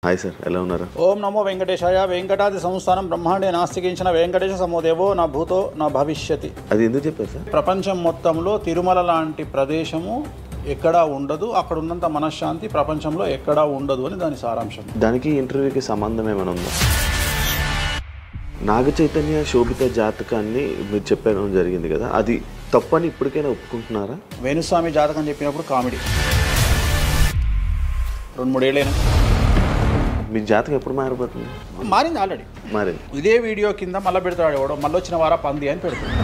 Hi sir, ఎలా ఉన్నారు? ఓం నమో వెంకటేశాయ. వెంకటాది సంస్థానం బ్రహ్మాండే నాస్తికించిన వెంకటేశ సమోదేవో నా భూతో నా భవిష్యతి. అది ఎందుకు చెప్పారు సార్? ప్రపంచం మొత్తంలో తిరుమల లాంటి ప్రదేశము ఎక్కడా ఉండదు, అక్కడ ఉన్నంత మనశ్శాంతి ప్రపంచంలో ఎక్కడా ఉండదు అని దాని సారాంశం. దానికి ఇంటర్వ్యూకి సంబంధం ఏమైనా ఉందా? నాగ చైతన్య శోభిత జాతకాన్ని మీరు చెప్పడం జరిగింది కదా, అది తప్పని ఇప్పటికైనా ఒప్పుకుంటున్నారా? వేణుస్వామి జాతకం చెప్పినప్పుడు కామెడీ 2-3 ఏళ్ళైనా మీ జాతకం ఎప్పుడు మారిపోతుంది? మారింది, ఆల్రెడీ మారింది. ఇదే వీడియో కింద మళ్ళీ పెడతాడు ఎవడో, మళ్ళీ వచ్చిన వారా పంది అని పెడతాడు.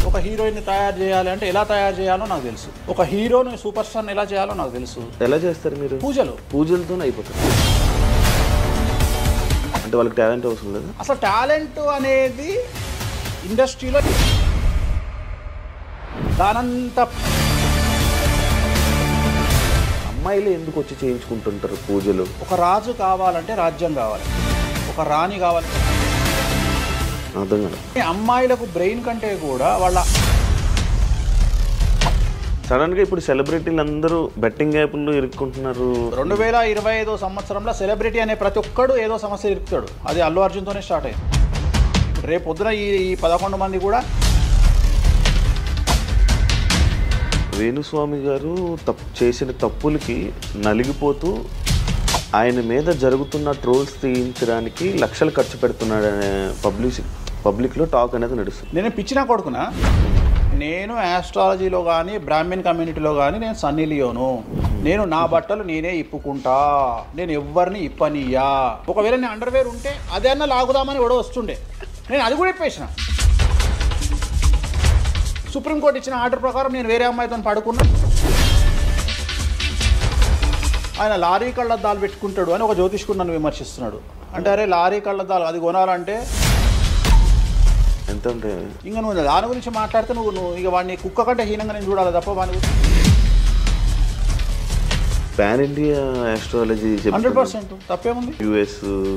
ఒక హీరోయిన్ని తయారు చేయాలి అంటే ఎలా తయారు చేయాలో నాకు తెలుసు, ఒక హీరోని సూపర్ స్టార్ని ఎలా చేయాలో నాకు తెలుసు. ఎలా చేస్తారు మీరు? పూజలతోనే అయిపోతుంది. అంటే వాళ్ళకి టాలెంట్ అవసరం లేదు. అసలు టాలెంట్ అనేది ఇండస్ట్రీలో దానంత అమ్మాయిలు ఎందుకు వచ్చి చేయించుకుంటుంటారు పూజలు? ఒక రాజు కావాలంటే రాజ్యం కావాలి, ఒక రాణి కావాలంటే అర్థం కాదు. అమ్మాయిలకు బ్రెయిన్ కంటే కూడా వాళ్ళ సడన్గా ఇప్పుడు సెలబ్రిటీలు అందరూ బెట్టింగ్ యాప్లు ఇరుక్కుంటున్నారు. 2025 సంవత్సరంలో సెలబ్రిటీ అనే ప్రతి ఒక్కడు ఏదో సమస్య ఇరుకుతాడు. అది అల్లు అర్జున్తోనే స్టార్ట్ అయింది. రేపు పొద్దున ఈ 11 మంది కూడా. వేణుస్వామి గారు చేసిన తప్పులకి నలిగిపోతూ ఆయన మీద జరుగుతున్న ట్రోల్స్ తీయించడానికి లక్షలు ఖర్చు పెడుతున్నాడనే పబ్లిక్లో టాక్ అనేది నడుస్తుంది. నేను పిచ్చినా కొడుకునా, నేను ఆస్ట్రాలజీలో కానీ బ్రాహ్మణ్ కమ్యూనిటీలో కానీ నేను సన్నీ లియోను. నేను నా బట్టలు నేనే ఇప్పుకుంటా, నేను ఎవరిని ఇప్పనియా. ఒకవేళ నేను అండర్వేర్ ఉంటే అదే అన్న లాగుదామని కూడా వస్తుండే, నేను అది కూడా ఇప్పేసిన. సుప్రీంకోర్టు ఇచ్చిన ఆర్డర్ ప్రకారం నేను వేరే అమ్మాయితో పడుకున్నా. ఆయన లారీ కళ్ళద్దాలు పెట్టుకుంటాడు అని ఒక జ్యోతిష్కుడు నన్ను విమర్శిస్తున్నాడు. అంటే అరే లారీ కళ్ళద్దాలు అది కొనాలంటే ఎంత ఉంటే ఇంకా నువ్వు దాని గురించి మాట్లాడితే నువ్వు ఇక వాడిని కుక్క కంటే హీనంగా నేను చూడాలి తప్ప వాడిని. పాన్ ఇండియా ఆస్ట్రాలజీ 100% తప్పేముంది. యుఎస్,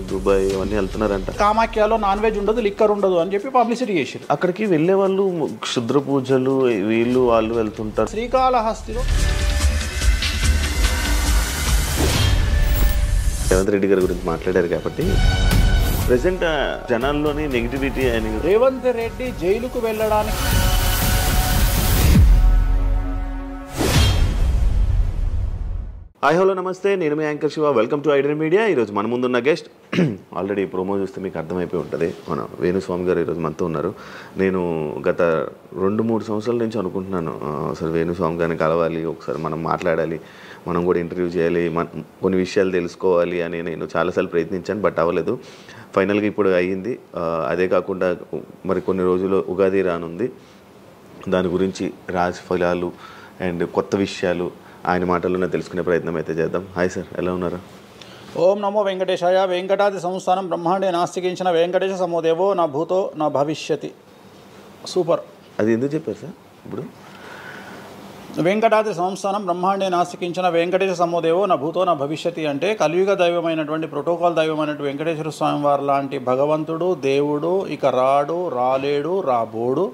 దుబాయ్ అవన్నీ వెళ్తున్నారంట. కామాఖ్యలో నాన్ వెజ్ ఉండదు, లిక్కర్ ఉండదు అని చెప్పి పబ్లిసిటీ చేశారు. అక్కడికి వెళ్ళే వాళ్ళు క్షుద్ర పూజలు వీళ్ళు వాళ్ళు వెళ్తుంటారు. శ్రీకాళహస్తిలో రేవంత్ రెడ్డి గారి గురించి మాట్లాడారు కాబట్టి ప్రెసెంట్ జనాల్లోని నెగిటివిటీ అని. రేవంత్ రెడ్డి జైలుకు వెళ్ళడానికి హాయ్ హలో నమస్తే, నేను మీ anchor Shiva. Welcome to iDream media. ఈరోజు మన ముందున్న గెస్ట్ ఆల్రెడీ ప్రోమో చూస్తే మీకు అర్థమైపోయి ఉంటుంది, మన వేణుస్వామి గారు ఈరోజు మనతో ఉన్నారు. నేను గత 2-3 సంవత్సరాల నుంచి అనుకుంటున్నాను అసలు వేణుస్వామి గారిని కలవాలి, ఒకసారి మనం మాట్లాడాలి, మనం కూడా ఇంటర్వ్యూ చేయాలి, కొన్ని విషయాలు తెలుసుకోవాలి అని నేను చాలాసార్లు ప్రయత్నించాను, బట్ అవ్వలేదు. ఫైనల్గా ఇప్పుడు అయ్యింది. అదే కాకుండా మరి కొన్ని రోజులు ఉగాది రానుంది, దాని గురించి రాశి ఫలాలు అండ్ కొత్త విషయాలు ఆయన మాటల్లోనే తెలుసుకునే ప్రయత్నం అయితే చేద్దాం. హాయ్ సార్, ఎలా ఉన్నారు? ఓం నమో వెంకటేశాయ. వెంకటాది సంస్థానం బ్రహ్మాండే నాస్తికించిన వెంకటేశ సమోదేవో నా భూతో నా భవిష్యతి. సూపర్. అది ఎందుకు చెప్పారు సార్? ఇప్పుడు వెంకటాది సంస్థానం బ్రహ్మాండే నాస్తికించిన వెంకటేశ సమోదేవో నా భూతో నా భవిష్యతి అంటే కలియుగ దైవమైనటువంటి ప్రోటోకాల్ దైవమైనటువంటి వెంకటేశ్వర స్వామి వారు లాంటి భగవంతుడు, దేవుడు ఇక రాడు, రాలేడు, రాబోడు.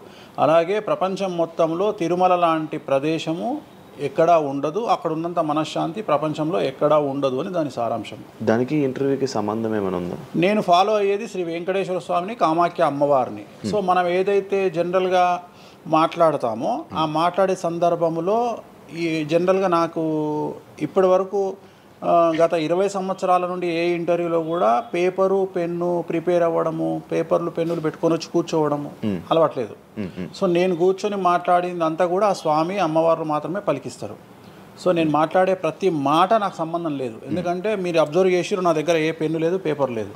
అలాగే ప్రపంచం మొత్తంలో తిరుమల లాంటి ప్రదేశము ఎక్కడా ఉండదు, అక్కడ ఉన్నంత మనశ్శాంతి ప్రపంచంలో ఎక్కడా ఉండదు అని దాని సారాంశం. దానికి ఇంటర్వ్యూకి సంబంధం ఏమైనా ఉందా? నేను ఫాలో అయ్యేది శ్రీ వెంకటేశ్వర స్వామిని, కామాఖ్య అమ్మవారిని. సో మనం ఏదైతే జనరల్గా మాట్లాడతామో ఆ మాట్లాడే సందర్భంలో ఈ జనరల్గా నాకు ఇప్పటి వరకు గత 20 సంవత్సరాల నుండి ఏ ఇంటర్వ్యూలో కూడా పేపరు పెన్ను ప్రిపేర్ అవ్వడము, పేపర్లు పెన్నులు పెట్టుకొని వచ్చి కూర్చోవడము అలవాట్లేదు. సో నేను కూర్చొని మాట్లాడింది అంతా కూడా ఆ స్వామి అమ్మవారు మాత్రమే పలికిస్తారు. సో నేను మాట్లాడే ప్రతి మాట నాకు సంబంధం లేదు, ఎందుకంటే మీరు అబ్జర్వ్ చేసిరు నా దగ్గర ఏ పెన్ను లేదు, పేపర్ లేదు.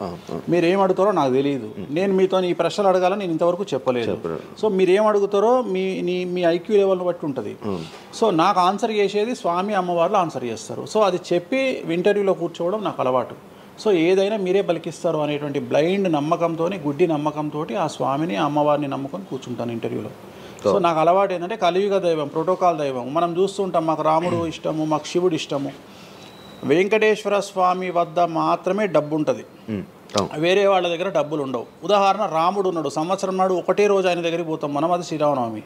మీరు ఏం అడుగుతారో నాకు తెలియదు, నేను మీతో ఈ ప్రశ్నలు అడగాలని నేను ఇంతవరకు చెప్పలేదు. సో మీరు ఏం అడుగుతారో మీ ఐక్యూ లెవెల్ని బట్టి ఉంటుంది. సో నాకు ఆన్సర్ చేసేది స్వామి అమ్మవార్లు ఆన్సర్ చేస్తారు. సో అది చెప్పి ఇంటర్వ్యూలో కూర్చోవడం నాకు అలవాటు. సో ఏదైనా మీరే పలికిస్తారు అనేటువంటి బ్లైండ్ నమ్మకంతో, గుడ్డి నమ్మకంతో ఆ స్వామిని అమ్మవారిని నమ్ముకొని కూర్చుంటాను ఇంటర్వ్యూలో. సో నాకు అలవాటు ఏంటంటే కలియుగ దైవం, ప్రోటోకాల్ దైవం మనం చూస్తుంటాం. మాకు రాముడు ఇష్టము, మాకు శివుడు ఇష్టము. వెంకటేశ్వర స్వామి వద్ద మాత్రమే డబ్బు ఉంటుంది, వేరే వాళ్ళ దగ్గర డబ్బులు ఉండవు. ఉదాహరణ, రాముడు ఉన్నాడు, సంవత్సరం నాడు ఒకటే రోజు ఆయన దగ్గరికి పోతాం మనం, అది శ్రీరామనవమి.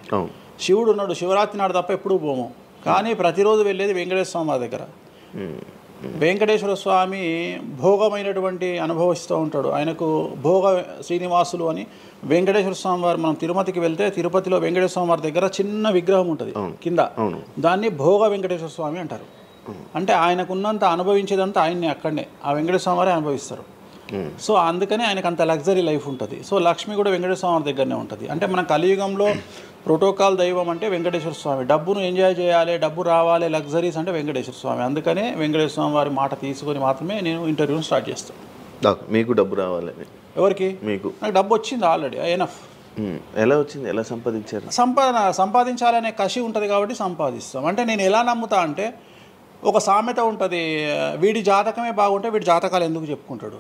శివుడు ఉన్నాడు, శివరాత్రి నాడు తప్ప ఎప్పుడూ పోము, కానీ ప్రతిరోజు వెళ్ళేది వెంకటేశ్వర స్వామి దగ్గర. వెంకటేశ్వర స్వామి భోగమైనటువంటి అనుభవిస్తూ ఉంటాడు. ఆయనకు భోగ శ్రీనివాసులు అని వెంకటేశ్వర స్వామి వారు, మనం తిరుపతికి వెళ్తే తిరుపతిలో వెంకటేశ్వర స్వామి వారి దగ్గర చిన్న విగ్రహం ఉంటుంది కింద, దాన్ని భోగ వెంకటేశ్వర స్వామి అంటారు. అంటే ఆయనకున్నంత అనుభవించేదంతా ఆయన్ని అక్కడనే ఆ వెంకటేశ్వర స్వామి వారే అనుభవిస్తారు. సో అందుకని ఆయనకు అంత లగ్జరీ లైఫ్ ఉంటుంది. సో లక్ష్మి కూడా వెంకటేశ్వర స్వామి దగ్గరనే ఉంటుంది. అంటే మన కలియుగంలో ప్రోటోకాల్ దైవం అంటే వెంకటేశ్వర స్వామి. డబ్బును ఎంజాయ్ చేయాలి, డబ్బు రావాలి, లగ్జరీస్ అంటే వెంకటేశ్వర స్వామి. అందుకనే వెంకటేశ్వర స్వామి వారి మాట తీసుకొని మాత్రమే నేను ఇంటర్వ్యూని స్టార్ట్ చేస్తాను. మీకు డబ్బు రావాలని? ఎవరికి? మీకు. నాకు డబ్బు వచ్చింది ఆల్రెడీ, ఎనఫ్. ఎలా వచ్చింది? ఎలా సంపాదించారు? సంపాదించాలనే కసి ఉంటుంది కాబట్టి సంపాదిస్తాం. అంటే నేను ఎలా నమ్ముతా అంటే, ఒక సామెత ఉంటుంది, వీడి జాతకమే బాగుంటే వీడి జాతకాలు ఎందుకు చెప్పుకుంటాడు.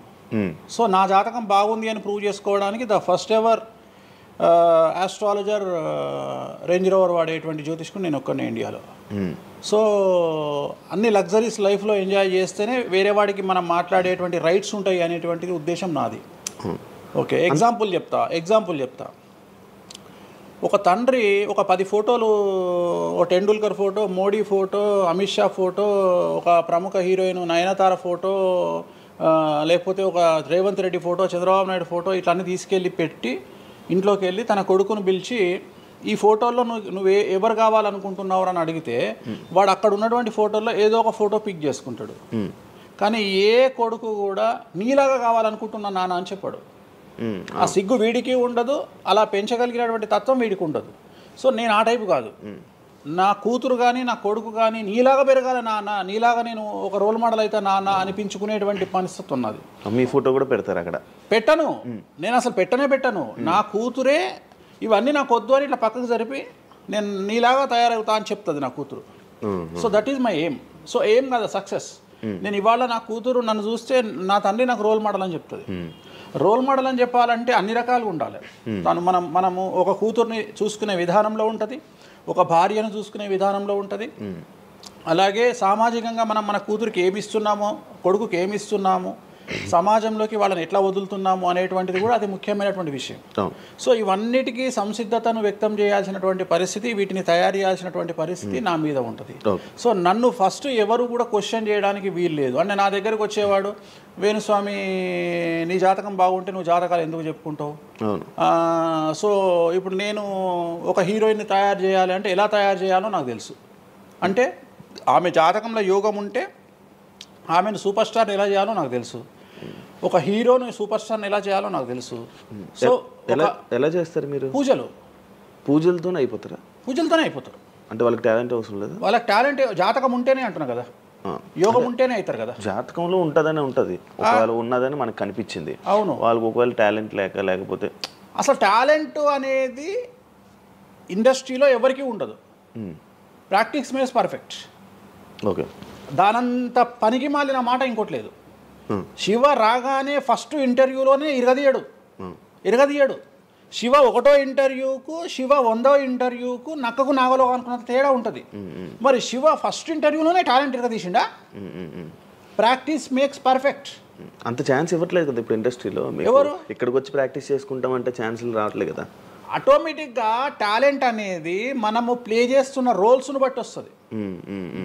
సో నా జాతకం బాగుంది అని ప్రూవ్ చేసుకోవడానికి the first ever astrologer range rover వాడేటువంటి జ్యోతిష్కుడు నేను ఒక్కనే ఇండియాలో. సో అన్ని లగ్జరీస్ లైఫ్లో ఎంజాయ్ చేస్తేనే వేరే వాడికి మనం మాట్లాడేటువంటి రైట్స్ ఉంటాయి అనేటువంటిది ఉద్దేశం నాది. ఓకే, ఎగ్జాంపుల్ చెప్తా. ఒక తండ్రి ఒక 10 ఫోటోలు, ఒక Tendulkar photo, Modi photo, Amit Shah photo, ఒక ప్రముఖ హీరోయిన్ నయనతార ఫోటో, లేకపోతే ఒక రేవంత్ రెడ్డి ఫోటో, చంద్రబాబు నాయుడు ఫోటో, ఇట్లన్నీ తీసుకెళ్ళి పెట్టి ఇంట్లోకి వెళ్ళి తన కొడుకును పిలిచి, ఈ ఫోటోల్లో నువ్వు ఎవరు కావాలనుకుంటున్నావు అని అడిగితే వాడు అక్కడ ఉన్నటువంటి ఫోటోల్లో ఏదో ఒక ఫోటో పిక్ చేసుకుంటాడు. కానీ ఏ కొడుకు కూడా నీలాగా కావాలనుకుంటున్నా నాన్న అని చెప్పాడు. ఆ సిగ్గు వీడికి ఉండదు, అలా పెంచగలిగినటువంటి తత్వం వీడికి ఉండదు. సో నేను ఆ టైపు కాదు. నా కూతురు కానీ నా కొడుకు కానీ నీలాగా పెరగాలి నాన్న, నీలాగా నేను ఒక రోల్ మోడల్ అయితే నాన్న అనిపించుకునేటువంటి పరిస్థితి ఉన్నది. మీ ఫోటో కూడా పెడతారు అక్కడ? పెట్టను, నేను అసలు పెట్టను. నా కూతురే ఇవన్నీ నాకు వద్దు అని ఇట్లా పక్కకు జరిపి నేను నీలాగా తయారవుతా అని చెప్తుంది నా కూతురు. So that is my aim. So aim కదా సక్సెస్. నేను ఇవాళ నా కూతురు నన్ను చూస్తే నా తండ్రి నాకు రోల్ మోడల్ అని చెప్తుంది. రోల్ మోడల్ అని చెప్పాలంటే అన్ని రకాలుగా ఉండాలి. మనము ఒక కూతుర్ని చూసుకునే విధానంలో ఉంటుంది, ఒక భార్యను చూసుకునే విధానంలో ఉంటుంది. అలాగే సామాజికంగా మనం మన కూతురికి ఏమి ఇస్తున్నామో, కొడుకుకి ఏమి ఇస్తున్నాము, సమాజంలోకి వాళ్ళని ఎట్లా వదులుతున్నాము అనేటువంటిది కూడా అది ముఖ్యమైనటువంటి విషయం. సో ఇవన్నిటికీ సంసిద్ధతను వ్యక్తం చేయాల్సినటువంటి పరిస్థితి, వీటిని తయారు చేయాల్సినటువంటి పరిస్థితి నా మీద ఉంటుంది. సో నన్ను ఫస్ట్ ఎవరు కూడా క్వశ్చన్ చేయడానికి వీలు లేదు. అంటే నా దగ్గరకు వచ్చేవాడు, వేణుస్వామి నీ జాతకం బాగుంటే నువ్వు జాతకాలు ఎందుకు చెప్పుకుంటావు. సో ఇప్పుడు నేను ఒక హీరోయిన్ని తయారు చేయాలి అంటే ఎలా తయారు చేయాలో నాకు తెలుసు. అంటే ఆమె జాతకంలో యోగం ఉంటే ఆమెను సూపర్ స్టార్ని ఎలా చేయాలో నాకు తెలుసు, ఒక హీరోని సూపర్ స్టార్ని ఎలా చేయాలో నాకు తెలుసు. సో ఎలా చేస్తారు మీరు? పూజలతోనే అయిపోతారా? పూజలతోనే అయిపోతారు. అంటే వాళ్ళకి టాలెంట్ అవసరం లేదు? వాళ్ళకి టాలెంట్ జాతకం ఉంటేనే అంటున్నా కదా, యోగం ఉంటేనే అవుతారు కదా. జాతకంలో ఉంటుందని ఉంటుంది, ఒకవేళ ఉన్నదని మనకు కనిపించింది. అవును, వాళ్ళకి ఒకవేళ టాలెంట్ లేకపోతే అసలు టాలెంట్ అనేది ఇండస్ట్రీలో ఎవరికీ ఉండదు. Practice makes perfect. ఓకే, దానంత పనికి మాలిన మాట ఇంకోటి లేదు. శివ రాగానే ఫస్ట్ ఇంటర్వ్యూలోనే ఇరగదీయడు. శివ 1వ ఇంటర్వ్యూకు, శివ 100వ ఇంటర్వ్యూకు నక్కకు నాగలో అనుకున్నంత తేడా ఉంటుంది. మరి శివ ఫస్ట్ ఇంటర్వ్యూలోనే టాలెంట్ ఇరగదీసిండా? Practice makes perfect. అంత ఛాన్స్ ఇవ్వట్లేదు కదా ఇప్పుడు ఇండస్ట్రీలో. ఎవరు ఇక్కడికి వచ్చి ప్రాక్టీస్ చేసుకుంటామంటే ఛాన్సులు రావట్లేదు కదా. ఆటోమేటిక్గా టాలెంట్ అనేది మనము ప్లే చేస్తున్న రోల్స్ను బట్టి వస్తుంది.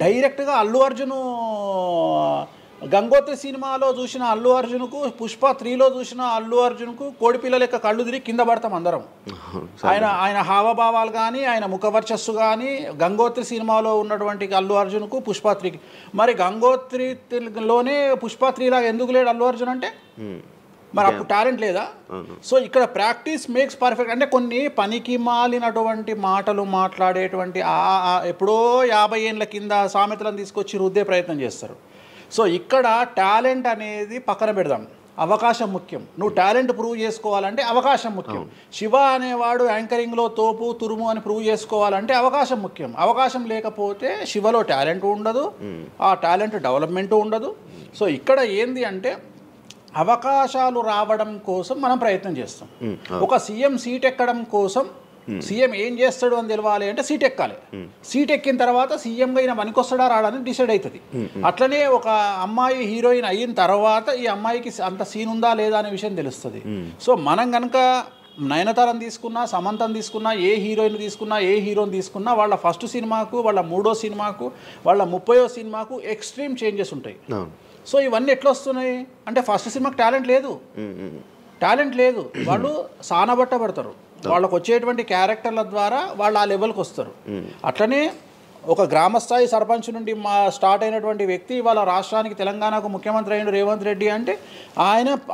డైరెక్ట్గా అల్లు అర్జున్ గంగోత్రి సినిమాలో చూసిన అల్లు అర్జున్కు, పుష్ప 3లో చూసిన అల్లు అర్జున్కు కోడిపిల్ల లెక్క కళ్ళు తిరిగి కింద పడతాం అందరం. ఆయన హావభావాలు కానీ, ఆయన ముఖవర్చస్సు కానీ, గంగోత్రి సినిమాలో ఉన్నటువంటి అల్లు అర్జున్కు, పుష్ప 3కి. మరి గంగోత్రిలోనే పుష్ప 3 లాగా ఎందుకు లేడు అల్లు అర్జున్ అంటే? మరి అప్పుడు టాలెంట్ లేదా? సో ఇక్కడ ప్రాక్టీస్ మేక్స్ పర్ఫెక్ట్. అంటే కొన్ని పనికి మాలినటువంటి మాటలు మాట్లాడేటువంటి ఎప్పుడో 50 ఏళ్ళ కింద సామెతలను తీసుకొచ్చి రుద్దే ప్రయత్నం చేస్తారు. సో ఇక్కడ టాలెంట్ అనేది పక్కన పెడదాం, అవకాశం ముఖ్యం. నువ్వు టాలెంట్ ప్రూవ్ చేసుకోవాలంటే అవకాశం ముఖ్యం. శివ అనేవాడు యాంకరింగ్లో తోపు తురుము అని ప్రూవ్ చేసుకోవాలంటే అవకాశం ముఖ్యం. అవకాశం లేకపోతే శివలో టాలెంట్ ఉండదు, ఆ టాలెంట్ డెవలప్మెంట్ ఉండదు. సో ఇక్కడ ఏంది అంటే అవకాశాలు రావడం కోసం మనం ప్రయత్నం చేస్తాం. ఒక సీఎం సీట్ ఎక్కడం కోసం సీఎం ఏం చేస్తాడు అని తెలవాలి అంటే సీట్ ఎక్కాలి. సీట్ ఎక్కిన తర్వాత సీఎంగా ఈయన పనికొస్తాడా రాడని డిసైడ్ అవుతుంది. అట్లనే ఒక అమ్మాయి హీరోయిన్ అయిన తర్వాత ఈ అమ్మాయికి అంత సీన్ ఉందా లేదా అనే విషయం తెలుస్తుంది. సో మనం కనుక నయనతారని తీసుకున్నా, సమంతని తీసుకున్నా, ఏ హీరోయిన్ తీసుకున్నా, ఏ హీరోని తీసుకున్నా వాళ్ళ ఫస్ట్ సినిమాకు, వాళ్ళ 3వ సినిమాకు, వాళ్ళ 30వ సినిమాకు ఎక్స్ట్రీమ్ చేంజెస్ ఉంటాయి. సో ఇవన్నీ ఎట్లా వస్తున్నాయి అంటే ఫస్ట్ సినిమాకి టాలెంట్ లేదు, వాళ్ళు సానబట్టబడతారు, వాళ్ళకు వచ్చేటువంటి క్యారెక్టర్ల ద్వారా వాళ్ళు ఆ లెవెల్కి వస్తారు. అట్లనే ఒక గ్రామస్థాయి సర్పంచ్ నుండి స్టార్ట్ అయినటువంటి వ్యక్తి వాళ్ళ రాష్ట్రానికి తెలంగాణకు ముఖ్యమంత్రి అయిన రేవంత్ రెడ్డి అంటే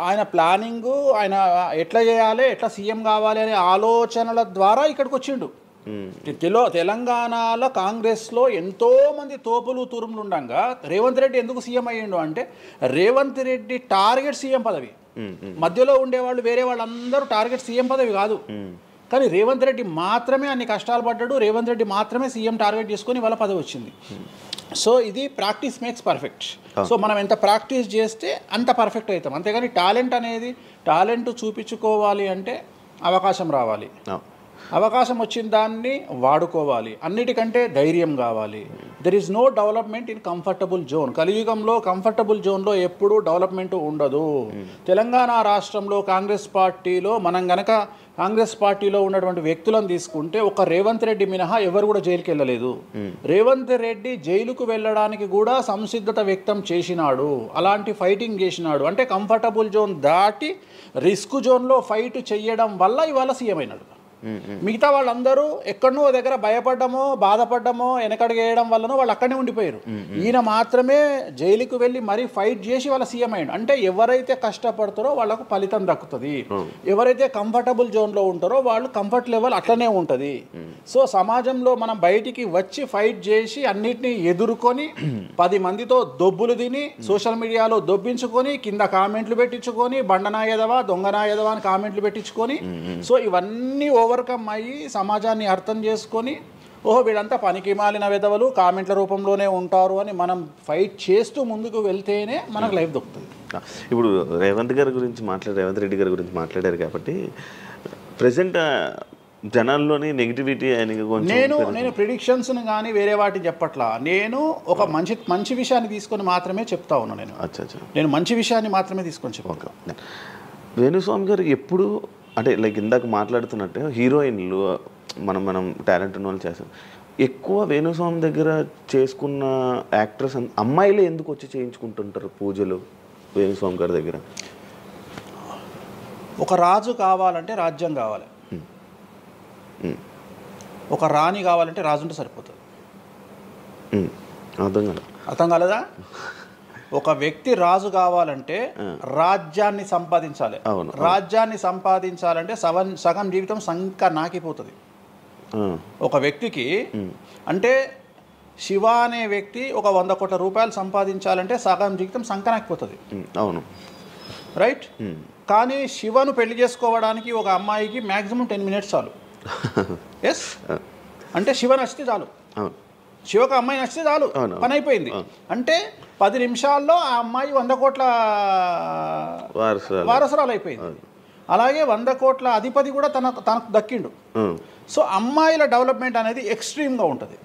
ఆయన ప్లానింగు, ఆయన ఎట్లా చేయాలి, ఎట్లా సీఎం కావాలి అనే ఆలోచనల ద్వారా ఇక్కడికి వచ్చిండు. తెలంగాణలో కాంగ్రెస్లో ఎంతోమంది తోపులు తురుములు ఉండగా రేవంత్ రెడ్డి ఎందుకు సీఎం అయ్యిండు అంటే రేవంత్ రెడ్డి టార్గెట్ సీఎం పదవి. మధ్యలో ఉండేవాళ్ళు వేరే వాళ్ళందరూ టార్గెట్ సీఎం పదవి కాదు, కానీ రేవంత్ రెడ్డి మాత్రమే అన్ని కష్టాలు పడ్డాడు, రేవంత్ రెడ్డి మాత్రమే సీఎం టార్గెట్ చేసుకొని వాళ్ళ పదవి వచ్చింది. సో ఇది ప్రాక్టీస్ మేక్స్ పర్ఫెక్ట్. సో మనం ఎంత ప్రాక్టీస్ చేస్తే అంత పర్ఫెక్ట్ అవుతాం. అంతేగాని టాలెంట్ చూపించుకోవాలి అంటే అవకాశం రావాలి, అవకాశం వచ్చిన దాన్ని వాడుకోవాలి, అన్నిటికంటే ధైర్యం కావాలి. There is no development in comfortable zone. కలియుగంలో కంఫర్టబుల్ జోన్లో ఎప్పుడూ డెవలప్మెంట్ ఉండదు. తెలంగాణ రాష్ట్రంలో కాంగ్రెస్ పార్టీలో మనం గనక కాంగ్రెస్ పార్టీలో ఉన్నటువంటి వ్యక్తులను తీసుకుంటే ఒక రేవంత్ రెడ్డి మినహా ఎవరు కూడా జైలుకి వెళ్ళలేదు. రేవంత్ రెడ్డి జైలుకు వెళ్ళడానికి కూడా సంసిద్ధత వ్యక్తం చేసినాడు, అలాంటి ఫైటింగ్ చేసినాడు. అంటే కంఫర్టబుల్ జోన్ దాటి రిస్క్ జోన్లో ఫైట్ చేయడం వల్ల ఇవాళ సీఎం అయినాడు. మిగతా వాళ్ళందరూ ఎక్కడనో దగ్గర భయపడ్డమో బాధపడ్డమో వెనకడిగేయడం వల్లనో వాళ్ళు అక్కడనే ఉండిపోయారు. ఈయన మాత్రమే జైలుకు వెళ్ళి మరీ ఫైట్ చేసి వాళ్ళ సీఎం అయ్యాడు. అంటే ఎవరైతే కష్టపడతారో వాళ్ళకు ఫలితం దక్కుతుంది, ఎవరైతే కంఫర్టబుల్ జోన్లో ఉంటారో వాళ్ళు కంఫర్ట్ లెవెల్ అట్లనే ఉంటుంది. సో సమాజంలో మనం బయటికి వచ్చి ఫైట్ చేసి అన్నిటినీ ఎదుర్కొని 10 మందితో దొబ్బులు తిని సోషల్ మీడియాలో దొబ్బించుకొని కింద కామెంట్లు పెట్టించుకొని బండనాయదవా దొంగనాయదవా అని కామెంట్లు పెట్టించుకొని సో ఇవన్నీ ఓవర్కమ్ అయ్యి సమాజాన్ని అర్థం చేసుకొని ఓహో వీళ్ళంతా పనికి మాలిన వెధవలు కామెంట్ల రూపంలోనే ఉంటారు అని మనం ఫైట్ చేస్తూ ముందుకు వెళ్తేనే మనకు లైఫ్ దొరుకుతుంది. ఇప్పుడు రేవంత్ రెడ్డి గారి గురించి మాట్లాడారు కాబట్టి ప్రజెంట్ జనాల్లోని నెగిటివిటీ నేను ప్రిడిక్షన్స్ని కానీ వేరే వాటిని చెప్పట్లా. నేను ఒక మంచి విషయాన్ని తీసుకొని మాత్రమే చెప్తా ఉన్నా. నేను మంచి విషయాన్ని మాత్రమే తీసుకొని చెప్తాను. వేణుస్వామి గారు ఎప్పుడు అంటే లైక్ ఇందాక మాట్లాడుతున్నట్టే హీరోయిన్లు మనం టాలెంట్ ఉన్న వాళ్ళు చేస్తాం. ఎక్కువ వేణుస్వామి దగ్గర చేసుకున్న యాక్టర్స్ అమ్మాయిలే ఎందుకు వచ్చి చేయించుకుంటుంటారు పూజలు వేణుస్వామి గారి దగ్గర? ఒక రాజు కావాలంటే రాజ్యం కావాలి, ఒక రాణి కావాలంటే రాజు ఉంటే సరిపోతుంది. అర్థం కాలేదా? ఒక వ్యక్తి రాజు కావాలంటే రాజ్యాన్ని సంపాదించాలి. రాజ్యాన్ని సంపాదించాలంటే సగం జీవితం సంక నాకిపోతుంది ఒక వ్యక్తికి. అంటే శివ అనే వ్యక్తి ఒక 100 కోట్ల రూపాయలు సంపాదించాలంటే సగం జీవితం సంక నాకిపోతుంది. అవును, రైట్. కానీ శివను పెళ్లి చేసుకోవడానికి ఒక అమ్మాయికి మ్యాక్సిమం 10 మినిట్స్ చాలు. ఎస్, అంటే శివ నచ్చితే చాలు, శివకు అమ్మాయి నచ్చితే చాలు, పని అయిపోయింది. అంటే 10 నిమిషాల్లో ఆ అమ్మాయి 100 కోట్ల వారసురాలు అయిపోయింది. అలాగే 100 కోట్ల అధిపతి కూడా తనకు దక్కిండు. సో అమ్మాయిల డెవలప్మెంట్ అనేది ఎక్స్ట్రీమ్గా ఉంటుంది.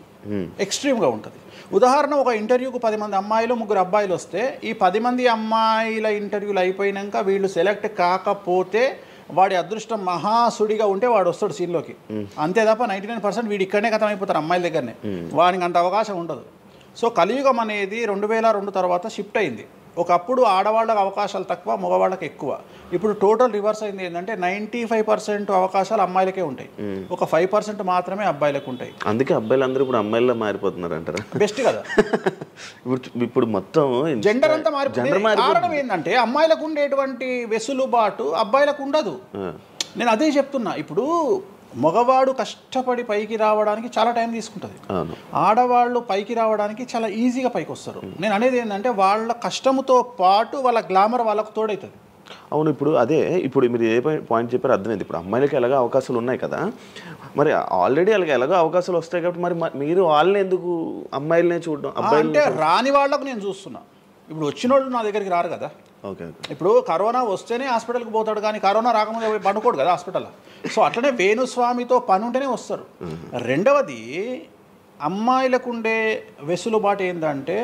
ఉదాహరణ, ఒక ఇంటర్వ్యూకు 10 మంది అమ్మాయిలు 3 అబ్బాయిలు వస్తే ఈ 10 మంది అమ్మాయిల ఇంటర్వ్యూలు అయిపోయినాక వీళ్ళు సెలెక్ట్ కాకపోతే వాడి అదృష్టం మహాసుడిగా ఉంటే వాడు వస్తాడు సీన్లోకి. అంతే తప్ప 99% వీడు ఇక్కడనే కథం అయిపోతారు అమ్మాయిల దగ్గరనే, వాడికి అంత అవకాశం ఉండదు. సో కలియుగం అనేది 2002 తర్వాత షిఫ్ట్ అయింది. ఒకప్పుడు ఆడవాళ్ళకి అవకాశాలు తక్కువ, మగవాళ్ళకి ఎక్కువ. ఇప్పుడు టోటల్ రివర్స్ అయింది. ఏంటంటే 95% అవకాశాలు అమ్మాయిలకే ఉంటాయి, ఒక 5% మాత్రమే అబ్బాయిలకు ఉంటాయి. అందుకే అబ్బాయిలు అందరూ ఇప్పుడు అమ్మాయిలా మారిపోతున్నారు అంటారా? బెస్ట్ కదా. ఇప్పుడు మొత్తం జెండర్ అంతా మారిపోయింది. కారణం ఏంటంటే అమ్మాయిలకు ఉండేటువంటి వెసులుబాటు అబ్బాయిలకు ఉండదు. నేను అదే చెప్తున్నా. ఇప్పుడు మగవాడు కష్టపడి పైకి రావడానికి చాలా టైం తీసుకుంటుంది, ఆడవాళ్ళు పైకి రావడానికి చాలా ఈజీగా పైకి వస్తారు. నేను అనేది ఏంటంటే వాళ్ళ కష్టంతో పాటు వాళ్ళ గ్లామర్ వాళ్ళకు తోడవుతుంది. అవును, ఇప్పుడు మీరు ఏ పాయింట్ చెప్పారో అర్థమైంది. ఇప్పుడు అమ్మాయిలకి ఎలాగో అవకాశాలు ఉన్నాయి కదా, మరి ఆల్రెడీ వాళ్ళకి ఎలాగో అవకాశాలు వస్తాయి కాబట్టి మరి మీరు వాళ్ళని ఎందుకు అమ్మాయిలనే చూడడం? అంటే రాని వాళ్ళకు నేను చూస్తున్నా. ఇప్పుడు వచ్చిన వాళ్ళు నా దగ్గరికి రారు కదా. ఇప్పుడు కరోనా వస్తేనే హాస్పిటల్కి పోతాడు, కానీ కరోనా రాకముందు పండుకోడు కదా హాస్పిటల్లో. సో అట్లనే వేణుస్వామితో పని ఉంటేనే వస్తారు. రెండవది, అమ్మాయిలకు ఉండే వెసులుబాటు ఏంటంటే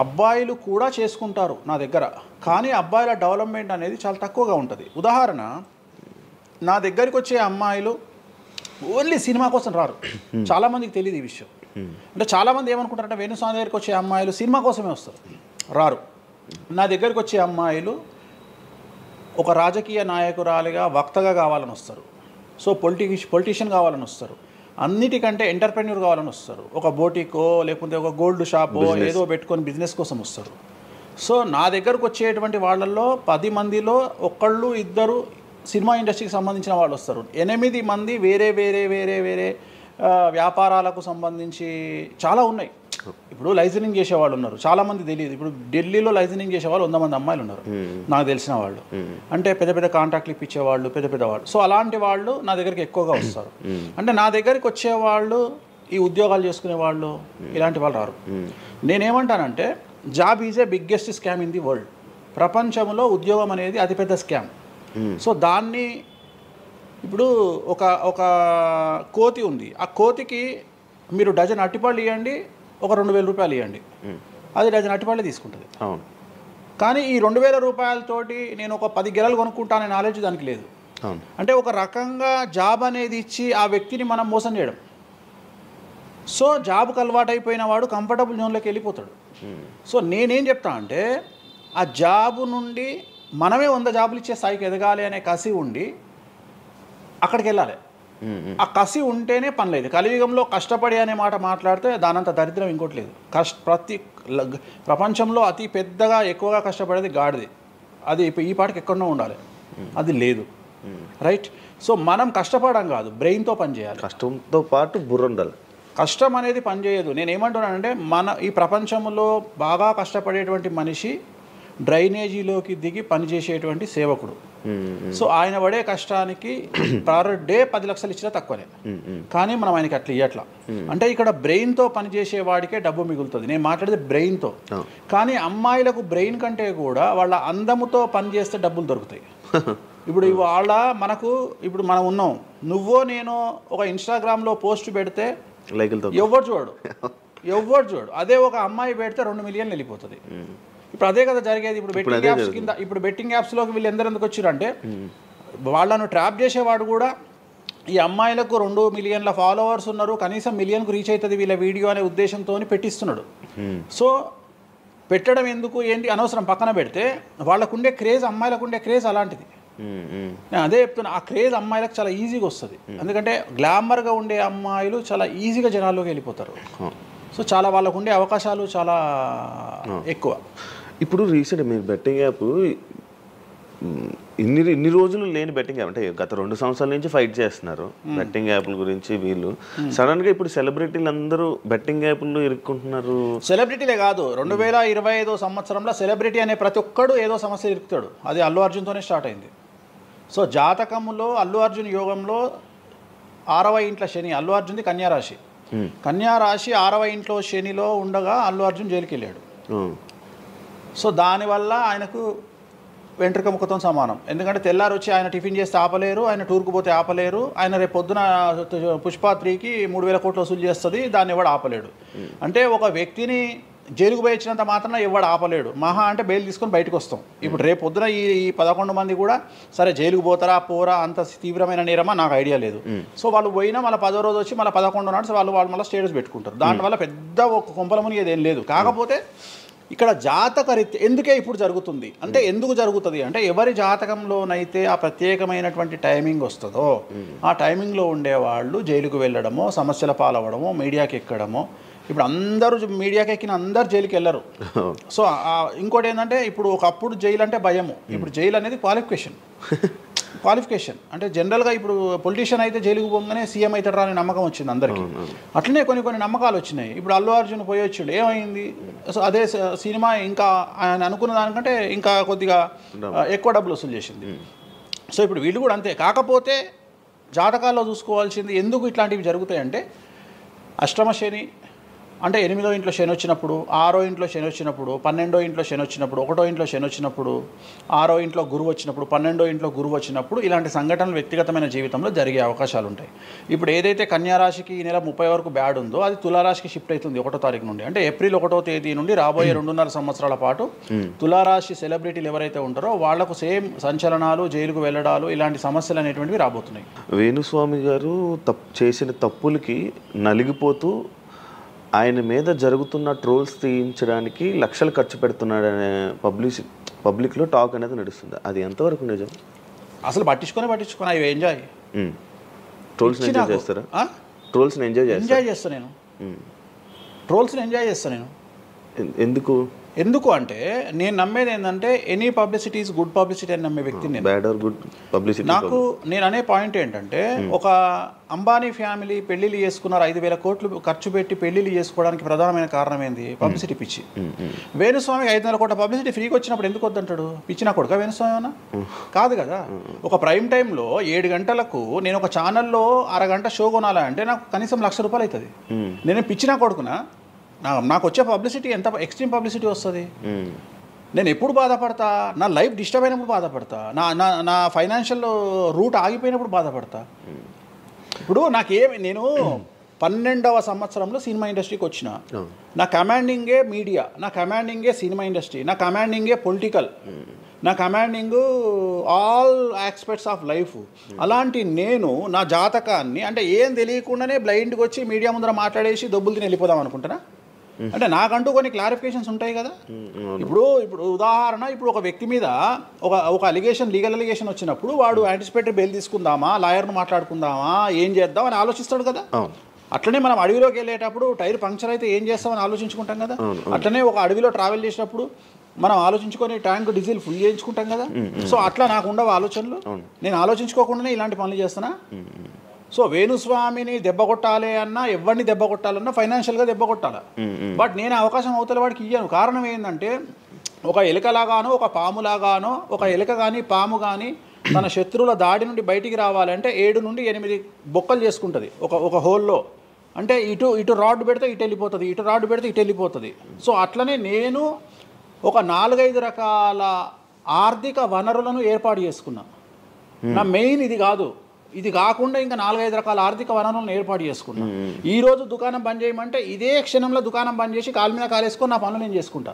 అబ్బాయిలు కూడా చేసుకుంటారు నా దగ్గర, కానీ అబ్బాయిల డెవలప్మెంట్ అనేది చాలా తక్కువగా ఉంటుంది. ఉదాహరణ, నా దగ్గరికి వచ్చే అమ్మాయిలు ఓన్లీ సినిమా కోసం రారు. చాలామందికి తెలియదు ఈ విషయం. అంటే చాలామంది ఏమనుకుంటారంటే వేణుస్వామి దగ్గరికి వచ్చే అమ్మాయిలు సినిమా కోసమే వస్తారు, రారు. నా దగ్గరికి వచ్చే అమ్మాయిలు ఒక రాజకీయ నాయకురాలిగా వక్తగా కావాలని వస్తారు. సో పొలిటీషియన్ కావాలని వస్తారు. అన్నిటికంటే ఎంటర్ప్రెన్యూర్ కావాలని వస్తారు. ఒక బోటికో లేకపోతే ఒక గోల్డ్ షాపో ఏదో పెట్టుకొని బిజినెస్ కోసం వస్తారు. సో నా దగ్గరకు వచ్చేటువంటి వాళ్ళల్లో 10 మందిలో ఒకళ్ళు ఇద్దరు సినిమా ఇండస్ట్రీకి సంబంధించిన వాళ్ళు వస్తారు. 8 మంది వేరే వేరే వేరే వేరే వ్యాపారాలకు సంబంధించి చాలా ఉన్నాయి. ఇప్పుడు లైసెన్సింగ్ చేసేవాళ్ళు ఉన్నారు, చాలామంది తెలియదు. ఇప్పుడు ఢిల్లీలో లైసెన్సింగ్ చేసేవాళ్ళు 100 మంది అమ్మాయిలు ఉన్నారు నాకు తెలిసిన వాళ్ళు. అంటే పెద్ద పెద్ద కాంట్రాక్ట్లు ఇప్పించేవాళ్ళు, పెద్ద పెద్ద వాళ్ళు. సో అలాంటి వాళ్ళు నా దగ్గరికి ఎక్కువగా వస్తారు. అంటే నా దగ్గరికి వచ్చేవాళ్ళు ఈ ఉద్యోగాలు చేసుకునే వాళ్ళు ఇలాంటి వాళ్ళు రారు. నేనేమంటానంటే job is a biggest scam in the world. ప్రపంచంలో ఉద్యోగం అనేది అతిపెద్ద స్కామ్. సో దాన్ని ఇప్పుడు ఒక కోతి ఉంది, ఆ కోతికి మీరు డజన్ అట్టిపళ్ళు ఇవ్వండి, ఒక 2000 రూపాయలు ఇవ్వండి, అది డజన్ అట్టిపళ్ళే తీసుకుంటుంది. కానీ ఈ 2000 రూపాయలతోటి నేను ఒక 10 గెలలు కొనుక్కుంటాననే నాలెడ్జ్ దానికి లేదు. అంటే ఒక రకంగా జాబ్ అనేది ఇచ్చి ఆ వ్యక్తిని మనం మోసం చేయడం. సో జాబ్కి అలవాటు అయిపోయిన వాడు కంఫర్టబుల్ జోన్లోకి వెళ్ళిపోతాడు. సో నేనేం చెప్తా అంటే ఆ జాబు నుండి మనమే 100 జాబులు ఇచ్చే స్థాయికి ఎదగాలి అనే కసి ఉండి అక్కడికి వెళ్ళాలి. ఆ కసి ఉంటేనే పని లేదు. కలియుగంలో కష్టపడి అనే మాట మాట్లాడితే దానంత దరిద్రం ఇంకోటి లేదు. ప్రపంచంలో అతి పెద్దగా ఎక్కువగా కష్టపడేది గాడిది. అది ఈ పాటికి ఎక్కడో ఉండాలి, అది లేదు. రైట్. సో మనం కష్టపడడం కాదు, బ్రెయిన్తో పనిచేయాలి. కష్టంతో పాటు బుర్ర ఉండాలి. కష్టం అనేది పనిచేయదు. నేను ఏమంటున్నానంటే ఈ ప్రపంచంలో బాగా కష్టపడేటువంటి మనిషి డ్రైనేజీలోకి దిగి పనిచేసేటువంటి సేవకుడు. సో ఆయన పడే కష్టానికి పర్ డే 10 లక్షలు ఇచ్చినా తక్కువనే. కానీ మనం ఆయనకి అట్లా ఇవ్వట్లా. అంటే ఇక్కడ బ్రెయిన్తో పనిచేసే వాడికే డబ్బు మిగులుతుంది. నేను మాట్లాడేది బ్రెయిన్తో. కానీ అమ్మాయిలకు బ్రెయిన్ కంటే కూడా వాళ్ళ అందముతో పనిచేస్తే డబ్బులు దొరుకుతాయి. ఇప్పుడు వాళ్ళ ఇప్పుడు మనం ఉన్నాం, నువ్వో నేను ఒక ఇన్స్టాగ్రామ్లో పోస్ట్ పెడితే ఎవరు చూడు. అదే ఒక అమ్మాయి పెడితే 2 మిలియన్లు వెళ్ళిపోతుంది. ఇప్పుడు అదే కదా జరిగేది. ఇప్పుడు బెట్టింగ్ యాప్స్లోకి వీళ్ళు ఎందుకు వచ్చారంటే వాళ్ళను ట్రాప్ చేసేవాడు కూడా ఈ అమ్మాయిలకు 2 మిలియన్ల ఫాలోవర్స్ ఉన్నారు, కనీసం మిలియన్కు రీచ్ అవుతుంది వీళ్ళ వీడియో అనే ఉద్దేశంతో పెట్టిస్తున్నాడు. సో పెట్టడం ఎందుకు ఏంటి అనవసరం పక్కన పెడితే వాళ్ళకుండే క్రేజ్, అమ్మాయిలకు క్రేజ్ అలాంటిది. నేను అదే చెప్తున్నా, ఆ క్రేజ్ అమ్మాయిలకు చాలా ఈజీగా వస్తుంది. ఎందుకంటే గ్లామర్గా ఉండే అమ్మాయిలు చాలా ఈజీగా జనాల్లోకి వెళ్ళిపోతారు. సో చాలా వాళ్ళకు ఉండే అవకాశాలు చాలా ఎక్కువ. ఇప్పుడు రీసెంట్ మీరు బెట్టింగ్ యాప్ ఇన్ని రోజులు లేని బెట్టింగ్ యాప్, అంటే గత 2 సంవత్సరాల నుంచి ఫైట్ చేస్తున్నారు బెట్టింగ్ యాప్ల గురించి. వీళ్ళు సడన్గా ఇప్పుడు సెలబ్రిటీలు అందరూ బెట్టింగ్ యాప్లు ఇరుక్కుంటున్నారు. సెలబ్రిటీలే కాదు, 2025 సంవత్సరంలో సెలబ్రిటీ అనే ప్రతి ఒక్కడు ఏదో సమస్య ఇరుకుతాడు. అది అల్లు అర్జున్తోనే స్టార్ట్ అయింది. సో జాతకంలో అల్లు అర్జున్ యోగంలో 6వ ఇంట్లో శని, అల్లు అర్జున్ది కన్యారాశి. కన్యారాశి 6వ ఇంట్లో శనిలో ఉండగా అల్లు అర్జున్ జైలుకి వెళ్ళాడు. సో దానివల్ల ఆయనకు వెంట్రుక ముఖతో సమానం. ఎందుకంటే తెల్లారు వచ్చి ఆయన టిఫిన్ చేస్తే ఆపలేరు, ఆయన టూర్కు పోతే ఆపలేరు, ఆయన రేపు పొద్దున పుష్ప 3కి 3000 కోట్లు వసూలు చేస్తుంది, దాన్ని ఎవడు ఆపలేడు. అంటే ఒక వ్యక్తిని జైలుకు పోయించినంత మాత్రం ఎవడు ఆపలేడు. మహా అంటే బెయిల్ తీసుకొని బయటకు వస్తాం. ఇప్పుడు రేపు పొద్దున ఈ 11 మంది కూడా సరే జైలుకు పోతారా పోరా, అంత తీవ్రమైన నేరమా నాకు ఐడియా లేదు. సో వాళ్ళు పోయినా మళ్ళీ 10వ రోజు వచ్చి మళ్ళీ 11 నాడు వాళ్ళు మళ్ళీ స్టేటస్ పెట్టుకుంటారు. దానివల్ల పెద్ద ఒక కొంపల మునిగేది ఏం లేదు. కాకపోతే ఇక్కడ జాతక రీత్యా ఎందుకే ఇప్పుడు జరుగుతుంది అంటే, ఎందుకు జరుగుతుంది అంటే ఎవరి జాతకంలోనైతే ఆ ప్రత్యేకమైనటువంటి టైమింగ్ వస్తుందో ఆ టైమింగ్లో ఉండేవాళ్ళు జైలుకు వెళ్ళడమో, సమస్యల పాలవడమో, మీడియాకి ఎక్కడమో. ఇప్పుడు అందరూ మీడియాకి ఎక్కిన అందరు జైలుకి వెళ్ళరు. సో ఇంకోటి ఏంటంటే, ఇప్పుడు ఒకప్పుడు జైలు అంటే భయము, ఇప్పుడు జైలు అనేది క్వాలిఫికేషన్. అంటే జనరల్గా ఇప్పుడు పొలిటీషియన్ అయితే జైలుకు పోగానే సీఎం అవుతారా అనే నమ్మకం వచ్చింది అందరికీ. అట్లనే కొన్ని నమ్మకాలు వచ్చినాయి. ఇప్పుడు అల్లు అర్జున్ పోయి వచ్చిండు, ఏమైంది? సో అదే సినిమా ఇంకా ఆయన అనుకున్న దానికంటే ఇంకా కొద్దిగా ఎక్కువ డబ్బులు వసూలు చేసింది. సో ఇప్పుడు వీళ్ళు కూడా అంతే. కాకపోతే జాతకాల్లో చూసుకోవాల్సింది ఎందుకు ఇట్లాంటివి జరుగుతాయంటే, అష్టమ శని అంటే 8వ ఇంట్లో శని వచ్చినప్పుడు, 6వ ఇంట్లో శని వచ్చినప్పుడు, 12వ ఇంట్లో శని వచ్చినప్పుడు, 1వ ఇంట్లో శని వచ్చినప్పుడు, 6వ ఇంట్లో గురువు వచ్చినప్పుడు, 12వ ఇంట్లో గురువు వచ్చినప్పుడు ఇలాంటి సంఘటనలు వ్యక్తిగతమైన జీవితంలో జరిగే అవకాశాలు ఉంటాయి. ఇప్పుడు ఏదైతే కన్యా రాశికి ఈ నెల 30 వరకు బ్యాడ్ ఉందో అది తులారాశికి షిఫ్ట్ అవుతుంది 1వ తారీఖు నుండి. అంటే ఏప్రిల్ 1వ తేదీ నుండి రాబోయే 2.5 సంవత్సరాల పాటు తులారాశి సెలబ్రిటీలు ఎవరైతే ఉంటారో వాళ్లకు సేమ్ సంచలనాలు, జైలుకు వెళ్ళడాలు, ఇలాంటి సమస్యలు అనేటువంటివి రాబోతున్నాయి. వేణుస్వామి గారు చేసిన తప్పులకి నలిగిపోతూ ఆయన మీద జరుగుతున్న ట్రోల్స్ తీయించడానికి లక్షలు ఖర్చు పెడుతున్నాడనే పబ్లిక్లో టాక్ అనేది నడుస్తుంది. అది ఎంతవరకు నిజం? అసలు పట్టించుకొని అవి ఎంజాయ్. ట్రోల్స్ని ఎంజాయ్ చేస్తారా? ట్రోల్స్ని ఎంజాయ్ చేస్తాను నేను. ట్రోల్స్ని ఎంజాయ్ చేస్తాను నేను. ఎందుకు అంటే నేను నమ్మేది ఏంటంటే any publicity is good publicity అని నమ్మే వ్యక్తిని నేను. బ్యాడ్ ఆర్ గుడ్ పబ్లిసిటీ నేను అనే పాయింట్ ఏంటంటే ఒక అంబానీ ఫ్యామిలీ పెళ్లిళ్ళు చేసుకున్నారు, 5,000 కోట్లు ఖర్చు పెట్టి పెళ్లిళ్ళు చేసుకోవడానికి ప్రధానమైన కారణం ఏంది? పబ్లిసిటీ పిచ్చి. వేణుస్వామికి 500 కోట్ల పబ్లిసిటీ ఫ్రీకి వచ్చినప్పుడు ఎందుకు వద్దంటాడు? పిచ్చిన కొడుక వేణుస్వామి అన్న కాదు కదా. ఒక ప్రైమ్ టైంలో 7 గంటలకు నేను ఒక ఛానల్లో అరగంట షో కొనాలంటే నాకు కనీసం ₹1,00,000 అవుతుంది. నేను పిచ్చిన కొడుకునా? నాకు వచ్చే పబ్లిసిటీ ఎంత ఎక్స్ట్రీమ్ పబ్లిసిటీ వస్తుంది. నేను ఎప్పుడు బాధపడతా? నా లైఫ్ డిస్టర్బ్ అయినప్పుడు బాధపడతా, నా ఫైనాన్షియల్ రూట్ ఆగిపోయినప్పుడు బాధపడతా. ఇప్పుడు నేను 12వ సంవత్సరంలో సినిమా ఇండస్ట్రీకి వచ్చిన. నా కమాండింగే మీడియా, నా కమాండింగే సినిమా ఇండస్ట్రీ, నా కమాండింగే పొలిటికల్, నా commanding all aspects of life. అలాంటి నేను నా జాతకాన్ని అంటే ఏం తెలియకుండానే బ్లైండ్గా వచ్చి మీడియా ముందర మాట్లాడేసి దొబ్బులు తిని వెళ్ళిపోదాం అనుకుంటున్నా? అంటే నాకంటూ కొన్ని క్లారిఫికేషన్స్ ఉంటాయి కదా. ఇప్పుడు ఉదాహరణ, ఇప్పుడు ఒక వ్యక్తి మీద ఒక లీగల్ అలిగేషన్ వచ్చినప్పుడు వాడు యాంటిసిపేటరీ బెయిల్ తీసుకుందామా, లాయర్ను మాట్లాడుకుందామా, ఏం చేద్దాం అని ఆలోచిస్తాడు కదా. అట్లనే మనం అడవిలోకి వెళ్ళేటప్పుడు టైర్ పంక్చర్ అయితే ఏం చేస్తామని ఆలోచించుకుంటాం కదా. అట్లనే ఒక అడవిలో ట్రావెల్ చేసినప్పుడు మనం ఆలోచించుకొని ట్యాంక్ డీజిల్ ఫుల్ చేయించుకుంటాం కదా. సో అట్లా నాకు ఉండవు ఆలోచనలు. నేను ఆలోచించుకోకుండానే ఇలాంటి పనులు చేస్తున్నా. సో వేణుస్వామిని దెబ్బ కొట్టాలి అన్నా, ఎవరిని దెబ్బ కొట్టాలన్నా ఫైనాన్షియల్గా దెబ్బ కొట్టాలి. బట్ నేను అవకాశం అవతల వాడికి ఇయ్యాను. కారణం ఏంటంటే ఒక ఎలుకలాగానో ఒక పాములాగానో, ఒక ఎలుక కానీ పాము కానీ తన శత్రువుల దాడి నుండి బయటికి రావాలంటే 7 నుండి 8 బొక్కలు చేసుకుంటుంది ఒక హోల్లో. అంటే ఇటు రాడ్ పెడితే ఇటు వెళ్ళిపోతుంది, ఇటు రాడ్ పెడితే ఇటు వెళ్ళిపోతుంది. సో అట్లనే నేను ఒక 4-5 రకాల ఆర్థిక వనరులను ఏర్పాటు చేసుకున్నా. నా మెయిన్ ఇది కాకుండా ఇంకా 4-5 రకాల ఆర్థిక వనరులను ఏర్పాటు చేసుకున్నా. ఈరోజు దుకాణం బంద్ చేయమంటే ఇదే క్షణంలో దుకాణం బంద్ చేసి కాలు మీద కాలేసుకొని నా పనులు నేను చేసుకుంటా.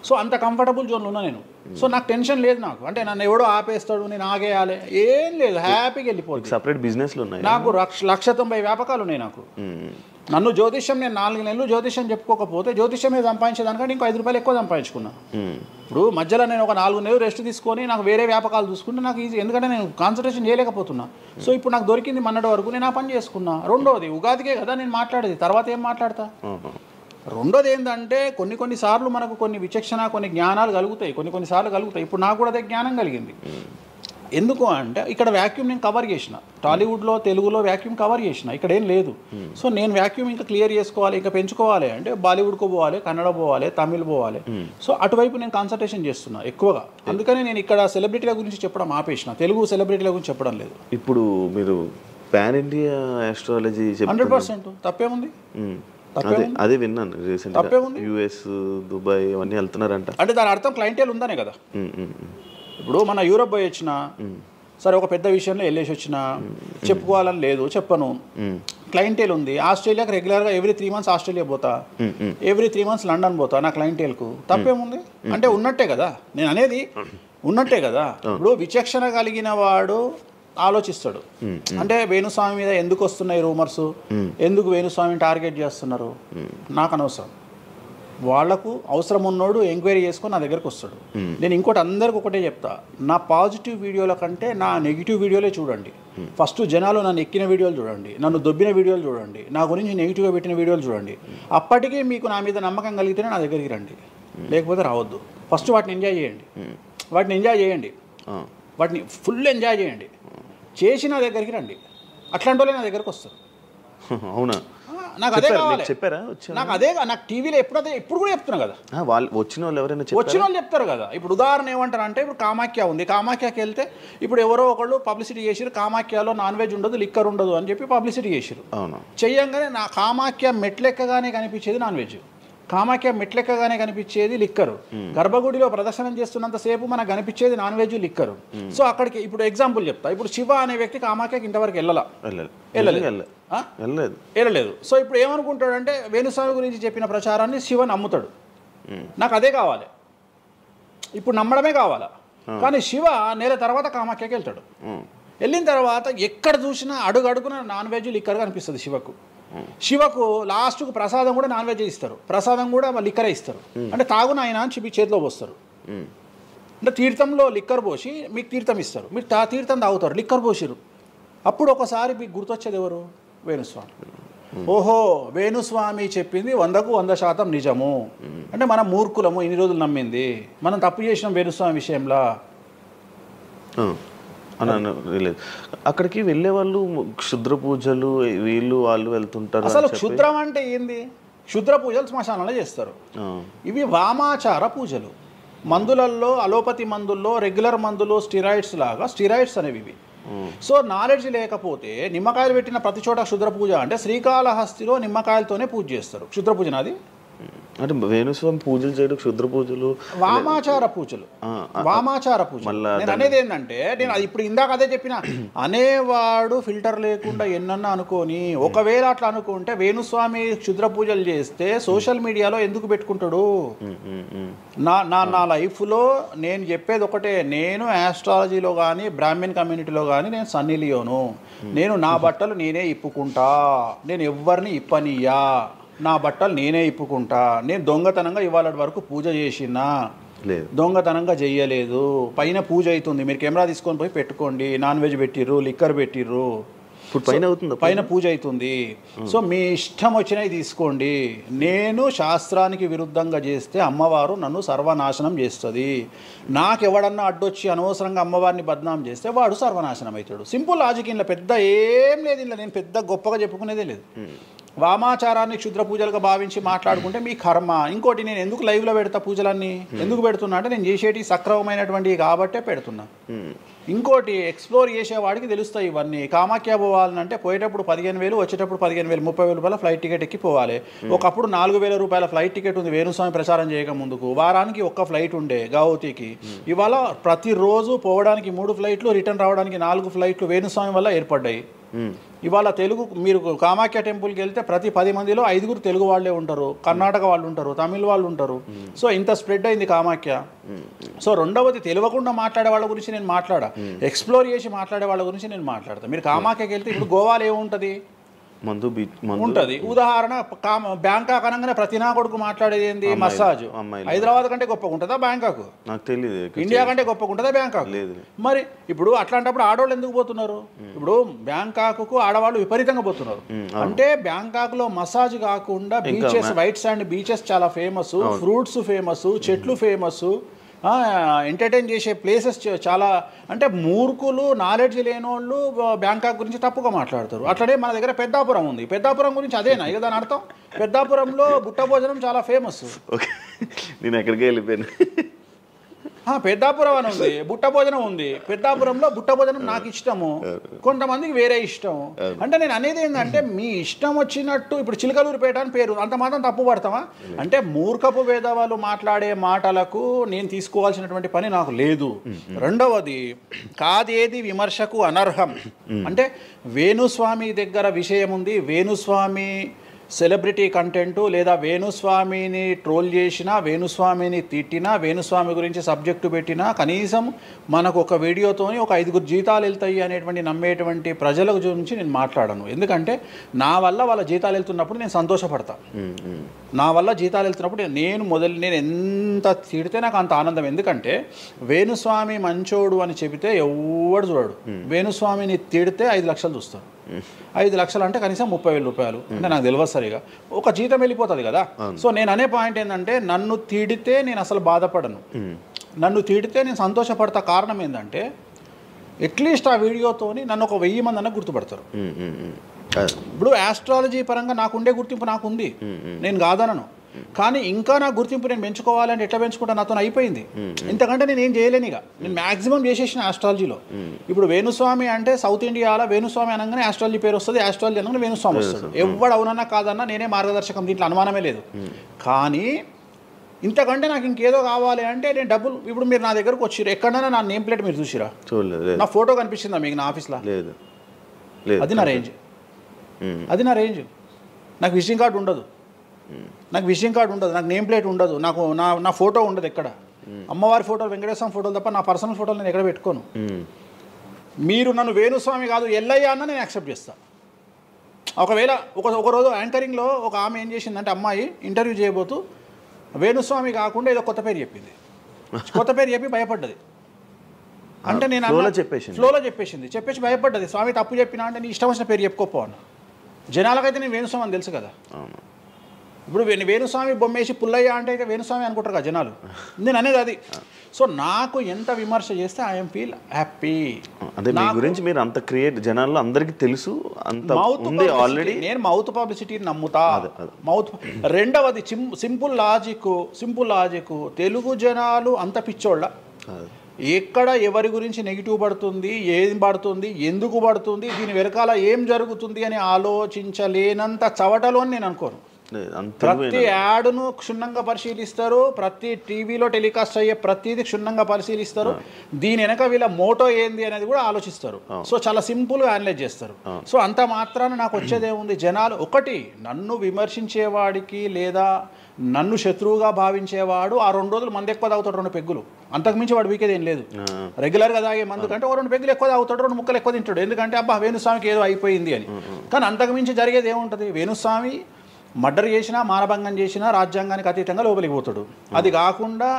సో అంత కంఫర్టబుల్ జోన్లో ఉన్నా నేను. సో నాకు టెన్షన్ లేదు. నాకు అంటే నన్ను ఎవడో ఆపేస్తాడు, నేను ఆగేయాలి ఏం లేదు, హ్యాపీగా వెళ్ళిపోతుంది. సపరేట్ బిజినెస్లు ఉన్నాయి నాకు. 190 వ్యాపకాలు ఉన్నాయి నాకు. నన్ను జ్యోతిష్యం నేను 4 నెలలు జ్యోతిష్యం చెప్పుకోకపోతే జ్యోతిష్యం మీద సంపాదించేదానికంటే ఇంకో ₹5 ఎక్కువ సంపాదించుకున్నా. ఇప్పుడు మధ్యలో నేను ఒక 4 నెలలు రెస్ట్ తీసుకొని నాకు వేరే వ్యాపకాలు చూసుకుంటే నాకు ఈజీ, ఎందుకంటే నేను కాన్సన్ట్రేషన్ చేయలేకపోతున్నా. సో ఇప్పుడు నాకు దొరికింది మొన్నటి వరకు, నేను ఆ పని చేసుకున్నా. రెండోది ఉగాదికే కదా నేను మాట్లాడేది, తర్వాత ఏం మాట్లాడతా. రెండోది ఏంటంటే కొన్నిసార్లు మనకు కొన్ని విచక్షణ, కొన్ని జ్ఞానాలు కలుగుతాయి, కొన్నిసార్లు కలుగుతాయి. ఇప్పుడు నాకు కూడా అదే జ్ఞానం కలిగింది. ఎందుకు అంటే ఇక్కడ వ్యాక్యూమ్ నేను కవర్ చేసిన, టాలీవుడ్లో తెలుగులో వ్యాక్యూమ్ కవర్ చేసిన, ఇక్కడ ఏం లేదు. సో నేను వ్యాక్యూమ్ ఇంకా క్లియర్ చేసుకోవాలి, ఇంకా పెంచుకోవాలి అంటే బాలీవుడ్కు పోవాలి, కన్నడ పోవాలి, తమిళ్ పోవాలి. సో అటువైపు నేను కాన్సన్ట్రేషన్ చేస్తున్నా ఎక్కువగా. అందుకని నేను ఇక్కడ సెలబ్రిటీల గురించి చెప్పడం ఆపేసిన, తెలుగు సెలబ్రిటీల గురించి చెప్పడం లేదు. ఇప్పుడు మీరు పాన్ ఇండియా ఆస్ట్రాలజీ 100% తప్పేముంది? అదే విన్నాను రీసెంట్ గా. యుఎస్, దుబాయ్ అవన్నీ వెళ్తున్నారంట. అంటే దాని అర్థం క్లయింటేల్ ఉందనే కదా. ఇప్పుడు మన యూరోప్ పోయి వచ్చిన సరే, ఒక పెద్ద విషయంలో వెళ్ళేసి వచ్చిన చెప్పుకోవాలని లేదు, చెప్పను. క్లయింటేల్ ఉంది. ఆస్ట్రేలియాకి రెగ్యులర్గా ఎవ్రీ 3 months ఆస్ట్రేలియా పోతా, ఎవ్రీ 3 months లండన్ పోతా నా క్లయింటేల్కు. తప్పేముంది? అంటే ఉన్నట్టే కదా, నేను అనేది ఉన్నట్టే కదా. ఇప్పుడు విచక్షణ కలిగిన వాడు ఆలోచిస్తాడు. అంటే వేణుస్వామి మీద ఎందుకు వస్తున్నాయి రూమర్స్, ఎందుకు వేణుస్వామిని టార్గెట్ చేస్తున్నారు, నాకు అనవసరం. వాళ్లకు అవసరం ఉన్నోడు ఎంక్వైరీ చేసుకొని నా దగ్గరకు వస్తాడు. నేను ఇంకోటి అందరికి ఒకటే చెప్తా, నా పాజిటివ్ వీడియోల కంటే నా నెగిటివ్ వీడియోలే చూడండి. ఫస్ట్ జనాలు నన్ను ఎక్కిన వీడియోలు చూడండి, నన్ను దొబ్బిన వీడియోలు చూడండి, నా గురించి నెగిటివ్గా పెట్టిన వీడియోలు చూడండి. అప్పటికే మీకు నా మీద నమ్మకం కలిగితేనే నా దగ్గరికి రండి, లేకపోతే రావద్దు. ఫస్ట్ వాటిని ఎంజాయ్ చేయండి, వాటిని ఫుల్ ఎంజాయ్ చేయండి, చేసి నా దగ్గరికి రండి. అట్లాంటి వాళ్ళే నా దగ్గరకు వస్తారు. అవునా? నాకు అదే కావాలి. చెప్పారా? నాకు అదే, నాకు టీవీలో ఎప్పుడు కూడా చెప్తున్నా కదా, వాళ్ళు వచ్చిన వాళ్ళు ఎవరైనా వచ్చిన వాళ్ళు చెప్తారు కదా. ఇప్పుడు ఉదాహరణ ఏమంటారు అంటే, ఇప్పుడు కామాఖ్య ఉంది, కామాఖ్యకి వెళ్తే ఇప్పుడు ఎవరో ఒకళ్ళు పబ్లిసిటీ చేసిరు, కామాఖ్యలో నాన్ వెజ్ ఉండదు, లిక్కర్ ఉండదు అని చెప్పి పబ్లిసిటీ చేసిరు. అవును. చెయ్యంగానే నా కామాఖ్య మెట్లెక్కగానే కనిపించేది నాన్ వెజ్, కామాఖ్య మెట్లెక్కగానే కనిపించేది లిక్కరు, గర్భగుడిలో ప్రదర్శనం చేస్తున్నంతసేపు మనకు కనిపించేది నాన్ వెజ్, లిక్కరు. సో అక్కడికి ఇప్పుడు ఎగ్జాంపుల్ చెప్తా. ఇప్పుడు శివ అనే వ్యక్తి కామాఖ్యకి ఇంతవరకు వెళ్ళలేదు. సో ఇప్పుడు ఏమనుకుంటాడంటే, వేణుస్వామి గురించి చెప్పిన ప్రచారాన్ని శివ నమ్ముతాడు. నాకు అదే కావాలి, ఇప్పుడు నమ్మడమే కావాలా. కానీ శివ నెల తర్వాత కామాఖ్యకి వెళ్తాడు. వెళ్ళిన తర్వాత ఎక్కడ చూసినా అడుగున నాన్ వెజ్, లిక్కర్ కనిపిస్తుంది శివకు. శివకు లాస్ట్కు ప్రసాదం కూడా నాన్ వెజ్ ఇస్తారు, ప్రసాదం కూడా లిక్కరే ఇస్తారు. అంటే తాగున ఆయన అని చెప్పి చేతిలో పోస్తారు. అంటే తీర్థంలో లిక్కర్ పోసి మీకు తీర్థం ఇస్తారు, మీరు తీర్థం తాగుతారు, లిక్కర్ పోసిరు. అప్పుడు ఒకసారి మీకు గుర్తొచ్చేది ఎవరు? వేణుస్వామి. ఓహో, వేణుస్వామి చెప్పింది 100కు 100% నిజము. అంటే మనం మూర్ఖులము, ఇన్ని రోజులు నమ్మింది, మనం తప్పు చేసినాం వేణుస్వామి విషయంలో. అక్కడికి వెళ్ళే వాళ్ళు క్షుద్ర పూజలు వీళ్ళు వాళ్ళు వెళ్తుంటారు. అసలు క్షుద్రం అంటే ఏంది? క్షుద్ర పూజలు శ్మశానంలో చేస్తారు. ఇవి వామాచార పూజలు. మందులలో, అలోపతి మందుల్లో రెగ్యులర్ మందులు స్టిరాయిడ్స్ లాగా స్టిరాయిడ్స్ అనేవి ఇవి. సో నాలెడ్జ్ లేకపోతే నిమ్మకాయలు పెట్టిన ప్రతి చోట క్షుద్ర పూజ అంటే, శ్రీకాళహస్తిలో నిమ్మకాయలతోనే పూజ చేస్తారు. క్షుద్ర పూజ నాది అంటే వేణుస్వామి పూజలు చేయడం క్షుద్ర పూజలు, వామాచార పూజలు. వామాచార పూజలు నేను అనేది ఏంటంటే, నేను అది ఇప్పుడు ఇందాక అదే చెప్పిన, అనేవాడు ఫిల్టర్ లేకుండా ఎన్నన్నా అనుకొని, ఒకవేళ అట్లా అనుకుంటే వేణుస్వామి క్షుద్ర పూజలు చేస్తే సోషల్ మీడియాలో ఎందుకు పెట్టుకుంటాడు? నా లైఫ్లో నేను చెప్పేది ఒకటే, నేను ఆస్ట్రాలజీలో కానీ బ్రాహ్మణ్ కమ్యూనిటీలో కానీ నేను సన్నీ లియోను. నేను నా బట్టలు నేనే ఇప్పుకుంటా, నేను ఎవ్వరిని ఇప్పనీయా, నా బట్టలు నేనే ఇప్పుకుంటా. నేను దొంగతనంగా ఇవాళ వరకు పూజ చేసినా, దొంగతనంగా చెయ్యలేదు. పైన పూజ అవుతుంది, మీరు కెమెరా తీసుకొని పోయి పెట్టుకోండి. నాన్ వెజ్ పెట్టిర్రు, లిక్కర్ పెట్టిర్రు, పైన పూజ అవుతుంది. సో మీ ఇష్టం వచ్చినవి తీసుకోండి. నేను శాస్త్రానికి విరుద్ధంగా చేస్తే అమ్మవారు నన్ను సర్వనాశనం చేస్తుంది. నాకెవడన్నా అడ్డొచ్చి అనవసరంగా అమ్మవారిని బద్నాం చేస్తే వాడు సర్వనాశనం అవుతాడు. Simple logic. ఇంట్లో పెద్ద ఏం లేదు, ఇంట్లో నేను పెద్ద గొప్పగా చెప్పుకునేదే లేదు. వామాచారాన్ని క్షుద్ర పూజలుగా భావించి మాట్లాడుకుంటే మీ కర్మ. ఇంకోటి, నేను ఎందుకు లైవ్లో పెడతా పూజలన్నీ? ఎందుకు పెడుతున్నా అంటే, నేను చేసేటి సక్రమమైనటువంటివి కాబట్టే పెడుతున్నా. ఇంకోటి, ఎక్స్ప్లోర్ చేసేవాడికి తెలుస్తాయి ఇవన్నీ. కామాఖ్య పోవాలంటే పోయేటప్పుడు 15,000, వచ్చేటప్పుడు 15,000, 30,000 రూపాయల ఫ్లైట్ టికెట్ ఎక్కి పోవాలి. ఒకప్పుడు 4,000 రూపాయల ఫ్లైట్ టికెట్ ఉంది వేణుస్వామి ప్రచారం చేయక ముందుకు. వారానికి ఒక్క ఫ్లైట్ ఉండే గౌహతికి. ఇవాళ ప్రతిరోజు పోవడానికి 3 ఫ్లైట్లు, రిటర్న్ రావడానికి 4 ఫ్లైట్లు వేణుస్వామి వల్ల ఏర్పడ్డాయి. ఇవాళ తెలుగు, మీరు కామాఖ్య టెంపుల్కి వెళ్తే ప్రతి 10 మందిలో 5 తెలుగు వాళ్ళే ఉంటారు, కర్ణాటక వాళ్ళు ఉంటారు, తమిళ వాళ్ళు ఉంటారు. సో ఇంత స్ప్రెడ్ అయింది కామాఖ్య. సో రెండవది, తెలియకుండా మాట్లాడే వాళ్ళ గురించి నేను మాట్లాడా, ఎక్స్ప్లోర్ చేసి మాట్లాడే వాళ్ళ గురించి నేను మాట్లాడతాను. మీరు కామాఖ్యకి వెళ్తే ఇప్పుడు గోవాలో ఏముంటుంది? ఉంటుంది. ఉదాహరణ, బ్యాంకాక్ అనగానే ప్రతి నా కొడుకు మాట్లాడేది ఏంది? మసాజ్. హైదరాబాద్ కంటే గొప్పగా ఉంటుందా బ్యాంకాక్? నాకు తెలియదు. ఇండియా కంటే గొప్పగా ఉంటుందా బ్యాంకాక్? మరి ఇప్పుడు అట్లాంటప్పుడు ఆడవాళ్ళు ఎందుకు పోతున్నారు? ఇప్పుడు బ్యాంకాక్కు ఆడవాళ్ళు విపరీతంగా పోతున్నారు. అంటే బ్యాంకాక్లో మసాజ్ కాకుండా బీచెస్, వైట్ శాండ్ బీచెస్ చాలా ఫేమస్, ఫ్రూట్స్ ఫేమస్, చెట్లు ఫేమస్, ఎంటర్టైన్ చేసే ప్లేసెస్ చాలా. అంటే మూర్ఖులు, నాలెడ్జ్ లేని వాళ్ళు బ్యాంకాక్ గురించి తప్పుగా మాట్లాడతారు. అట్లనే మన దగ్గర పెద్దాపురం ఉంది. పెద్దాపురం గురించి అదేనా ఇక దాని అర్థం? పెద్దాపురంలో బుట్ట భోజనం చాలా ఫేమస్. నేను ఎక్కడికి వెళ్ళిపోయాను. పెద్దాపురం అని ఉంది, బుట్ట భోజనం ఉంది. పెద్దాపురంలో బుట్ట భోజనం నాకు ఇష్టము, కొంతమందికి వేరే ఇష్టం. అంటే నేను అనేది ఏంటంటే, మీ ఇష్టం వచ్చినట్టు. ఇప్పుడు చిలకలూరుపేట అని పేరు, అంత మాత్రం తప్పు పడతామా? అంటే మూర్ఖపు వేదవాళ్ళు మాట్లాడే మాటలకు నేను తీసుకోవాల్సినటువంటి పని నాకు లేదు. రెండవది, కాదేది విమర్శకు అనర్హం. అంటే వేణుస్వామి దగ్గర విషయం ఉంది, వేణుస్వామి సెలబ్రిటీ కంటెంటు, లేదా వేణుస్వామిని ట్రోల్ చేసినా, వేణుస్వామిని తిట్టినా, వేణుస్వామి గురించి సబ్జెక్టు పెట్టినా, కనీసం మనకు ఒక వీడియోతోని ఒక 5 జీతాలు వెళ్తాయి అనేటువంటి నమ్మేటువంటి ప్రజల గురించి నేను మాట్లాడను. ఎందుకంటే నా వల్ల వాళ్ళ జీతాలు వెళ్తున్నప్పుడు నేను సంతోషపడతా. నా వల్ల జీతాలు వెళ్తున్నప్పుడు నేను ఎంత తిడితే నాకు అంత ఆనందం. ఎందుకంటే వేణుస్వామి మంచోడు అని చెబితే ఎవడు చూడడు. వేణుస్వామిని తిడితే 5 లక్షలు చూస్తారు. 5 లక్షలు అంటే కనీసం 30,000 రూపాయలు. అంటే నాకు తెలియదు సరిగా, ఒక జీతం వెళ్ళిపోతుంది కదా. సో నేను అనే పాయింట్ ఏంటంటే, నన్ను తిడితే నేను అసలు బాధపడను, నన్ను తిడితే నేను సంతోషపడతా. కారణం ఏంటంటే, అట్లీస్ట్ ఆ వీడియోతోని నన్ను ఒక 1000 మంది అన్న గుర్తుపడతారు. ఇప్పుడు ఆస్ట్రాలజీ పరంగా నాకుండే గుర్తింపు నాకుంది, నేను కాదనను. కానీ ఇంకా నా గుర్తింపు నేను పెంచుకోవాలంటే ఎట్లా పెంచుకుంటా, నాతో అయిపోయింది. ఇంతకంటే నేను ఏం చేయలేను. ఇక నేను మ్యాక్సిమం చేసేసిన ఆస్ట్రాలజీలో. ఇప్పుడు వేణుస్వామి అంటే సౌత్ ఇండియాలో వేణుస్వామి అనగానే ఆస్ట్రాలజీ పేరు వస్తుంది, ఆస్ట్రాలజీ అనగానే వేణుస్వామి వస్తుంది. ఎవడు అవునన్నా కాదన్నా నేనే మార్గదర్శకం, దీంట్లో అనుమానమే లేదు. కానీ ఇంతకంటే నాకు ఇంకేదో కావాలి అంటే నేను డబ్బులు, ఇప్పుడు మీరు నా దగ్గరకు వచ్చిర్రు, ఎక్కడైనా నా నేమ్ ప్లేట్ మీరు చూసిరా? చూడలేదు. నా ఫోటో కనిపించిందా మీకు నా ఆఫీస్లో? లేదు. అది నా రేంజ్, అది నా రేంజ్. నాకు విజిటింగ్ కార్డు ఉండదు, నాకు విజిటింగ్ కార్డు ఉండదు, నాకు నేమ్ ప్లేట్ ఉండదు, నాకు నా ఫోటో ఉండదు ఎక్కడ. అమ్మవారి ఫోటోలు, వెంకటేశ్వర ఫోటోలు తప్ప నా పర్సనల్ ఫోటోలు నేను ఎక్కడ పెట్టుకోను. మీరు నన్ను వేణుస్వామి కాదు ఎల్లయ్య అన్న నేను యాక్సెప్ట్ చేస్తాను. ఒకవేళ ఒక రోజు యాంకరింగ్లో ఒక ఆమె ఏం చేసిందంటే, అమ్మాయి ఇంటర్వ్యూ చేయబోతూ వేణుస్వామి కాకుండా ఏదో కొత్త పేరు చెప్పింది. కొత్త పేరు చెప్పి భయపడ్డది. అంటే నేను ఫ్లోలో చెప్పేసి భయపడ్డది. స్వామి తప్పు చెప్పినా అంటే నీ ఇష్టం వచ్చిన పేరు చెప్పుకోపో అన్న. జనాలకైతే నేను వేణుస్వామి అని తెలుసు కదా. ఇప్పుడు వేణుస్వామి బొమ్మేసి పుల్లయ్య అంటే అయితే వేణుస్వామి అనుకుంటారు కదా జనాలు. నేను అనేది అది. సో నాకు ఎంత విమర్శ చేస్తే ఐఎమ్ ఫీల్ హ్యాపీ. అంటే మీ గురించి మీరు అంత క్రియేట్, జనాల్లో అందరికీ తెలుసు, అంత ఉంది ఆల్రెడీ. నేను మౌత్ పబ్లిసిటీని నమ్ముతా. మౌత్. రెండవది సింపుల్ లాజిక్. తెలుగు జనాలు అంత పిచ్చోళ్ళ. ఎక్కడ ఎవరి గురించి నెగిటివ్ పడుతుంది, ఏం పడుతుంది, ఎందుకు పడుతుంది, దీని వెనకాల ఏం జరుగుతుంది అని ఆలోచించలేనంత చవటలో అని నేను అనుకోను. ప్రతి యాడ్ను క్షుణ్ణంగా పరిశీలిస్తారు, ప్రతి టీవీలో టెలికాస్ట్ అయ్యే ప్రతిదీ క్షుణ్ణంగా పరిశీలిస్తారు, దీని వెనక వీళ్ళ మోటో ఏంది అనేది కూడా ఆలోచిస్తారు. సో చాలా సింపుల్గా అనలైజ్ చేస్తారు. సో అంత మాత్రాన నాకు వచ్చేదేముంది, జనాలు ఒకటి నన్ను విమర్శించేవాడికి లేదా నన్ను శత్రువుగా భావించేవాడు ఆ 2 రోజులు మంది ఎక్కువ తాగుతాడు, 2 పెగ్గులు, అంతకుమించి వాడు వీకేది ఏం లేదు. రెగ్యులర్గా తాగే మందు కంటే 2 పెగ్గులు ఎక్కువ తాగుతాడు, 2 ముక్కలు ఎక్కువ తింటాడు, ఎందుకంటే అబ్బా వేణుస్వామికి ఏదో అయిపోయింది అని. కానీ అంతకుమించి జరిగేది ఏముంటుంది, వేణుస్వామి మర్డర్ చేసినా, మానభంగం చేసినా రాజ్యాంగానికి అతీతంగా లోపలికి పోతాడు. అది కాకుండా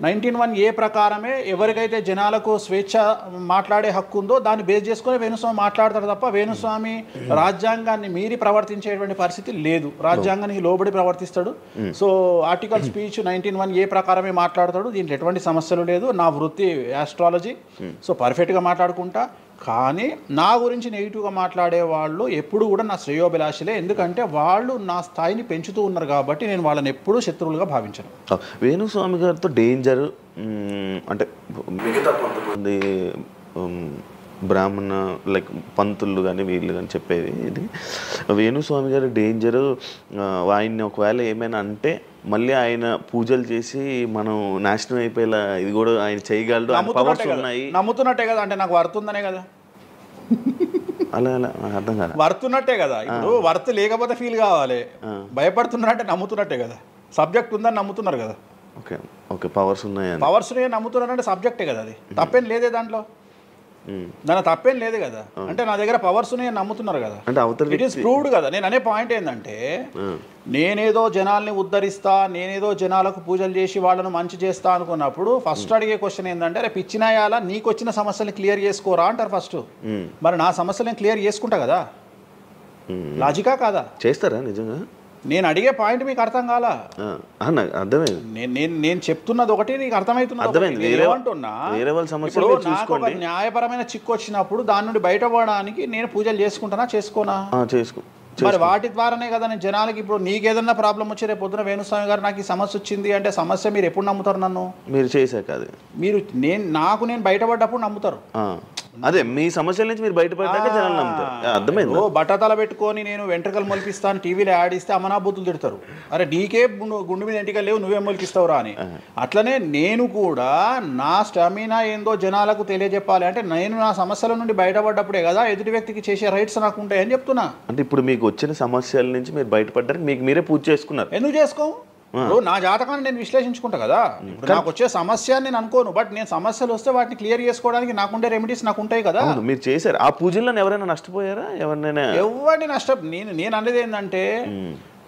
19(1) ప్రకారమే ఎవరికైతే జనాలకు స్వేచ్ఛ మాట్లాడే హక్కు ఉందో దాన్ని బేస్ చేసుకుని వేణుస్వామి మాట్లాడతాడు తప్ప వేణుస్వామి రాజ్యాంగాన్ని మీరి ప్రవర్తించేటువంటి పరిస్థితి లేదు. రాజ్యాంగానికి లోబడి ప్రవర్తిస్తాడు. సో ఆర్టికల్ స్పీచ్ 19(1) ప్రకారమే మాట్లాడతాడు. దీంట్లో ఎటువంటి సమస్యలు లేదు. నా వృత్తి ఆస్ట్రాలజీ. సో పర్ఫెక్ట్గా మాట్లాడుకుంటా. కానీ నా గురించి నెగిటివ్గా మాట్లాడే వాళ్ళు ఎప్పుడు కూడా నా శ్రేయోభిలాషులే. ఎందుకంటే వాళ్ళు నా స్థాయిని పెంచుతూ ఉన్నారు కాబట్టి నేను వాళ్ళని ఎప్పుడూ శత్రువులుగా భావించను. వేణుస్వామి గారితో డేంజర్ అంటే మిగతా కొంతమంది బ్రాహ్మణ లైక్ పంతులు కానీ వీళ్ళు కానీ చెప్పేది ఇది, వేణుస్వామి గారి డేంజరు ఆయన్ని ఒకవేళ ఏమైనా అంటే మళ్ళీ ఆయన పూజలు చేసి మనం నాశనం అయిపోయేలా ఇది కూడా ఆయన చేయగలడు, పవర్స్ ఉన్నాయి. నమ్ముతున్నట్టే కదా, అంటే నాకు వర్తుందనే కదా. అలా అర్థం కాదు, వర్తున్నట్టే కదా. ఇప్పుడు వర్త్ లేకపోతే ఫీల్ కావాలి. భయపడుతున్నారంటే నమ్ముతున్నట్టే కదా. సబ్జెక్ట్ ఉందని నమ్ముతున్నారు కదా. ఓకే ఓకే, పవర్స్ ఉన్నాయి, పవర్స్ నమ్ముతున్నారంటే సబ్జెక్టే కదా. అది తప్పేం లేదే దాంట్లో, దాని తప్పేం లేదు కదా. అంటే నా దగ్గర పవర్స్ నమ్ముతున్నారు కదా, ఇట్ ఈస్ ప్రూవ్డ్ కదా. నేను అనే పాయింట్ ఏంటంటే, నేనేదో జనాల్ని ఉద్ధరిస్తా, నేనేదో జనాలకు పూజలు చేసి వాళ్ళను మంచి చేస్తా అనుకున్నప్పుడు ఫస్ట్ అడిగే క్వశ్చన్ ఏంటంటే, రేపు ఇచ్చినాయాలా నీకు వచ్చిన సమస్యలు క్లియర్ చేసుకోరా అంటారు ఫస్ట్. మరి నా సమస్యలను క్లియర్ చేసుకుంటా కదా. లాజికా కాదా? చేస్తారా నిజంగా? నేను అడిగే పాయింట్ మీకు అర్థం కాలా? అర్థమైంది. నేను చెప్తున్నది ఒకటి, నీకు అర్థమవుతున్నది ఏమంటున్నా. నాకు ఒక న్యాయపరమైన చిక్కు వచ్చినప్పుడు దాని నుండి బయటపడడానికి నేను పూజలు చేసుకుంటానా, చేసుకోనా? మరి వాటి ద్వారానే కదా నేను జనాలకి. ఇప్పుడు నీకేదన్నా ప్రాబ్లం వచ్చి రేపు పొద్దున వేణుస్వామి గారు నాకు ఈ సమస్య వచ్చింది అంటే సమస్య మీరు ఎప్పుడు నమ్ముతారు? నన్ను మీరు చేశాక అది మీరు నేను బయటపడ్డప్పుడు నమ్ముతారు. అదే మీ సమస్యల నుంచి మీరు బయటపడ్డాక జనాలు నమ్ముతారు. అర్థమైంది. బట్టతల పెట్టుకొని నేను వెంట్రుకలు మొలిపిస్తాను టీవీలో యాడ్ ఇస్తే అమనాబూతులు తిడతారు. అరే నీకే గుండు మీద వెంట్రుకలు లేవు, నువ్వేం మొలిపిస్తావురా అని. అట్లనే నేను కూడా నా స్టామినా ఏందో జనాలకు తెలియజెప్పాలి అంటే నేను నా సమస్యల నుండి బయటపడ్డప్పుడే కదా ఎదుటి వ్యక్తికి చేసే రైట్స్ నాకు ఉంటాయని చెప్తున్నా. అంటే ఇప్పుడు మీకు వచ్చిన సమస్యల నుంచి మీరు బయటపడ్డారు, మీకు మీరే పూజ చేసుకున్నారు. ఎందుకు చేసుకో? నా జాతకాన్ని నేను విశ్లేషించుకుంటా కదా. నాకు వచ్చే సమస్య నేను అనుకోను, బట్ నేను సమస్యలు వస్తే వాటిని క్లియర్ చేసుకోవడానికి నాకుండే రెమెడీస్ నాకు ఉంటాయి కదా. మీరు చేశారు ఆ పూజల్లో ఎవరైనా నష్టపోయారా? ఎవరిని నేను అనేది ఏంటంటే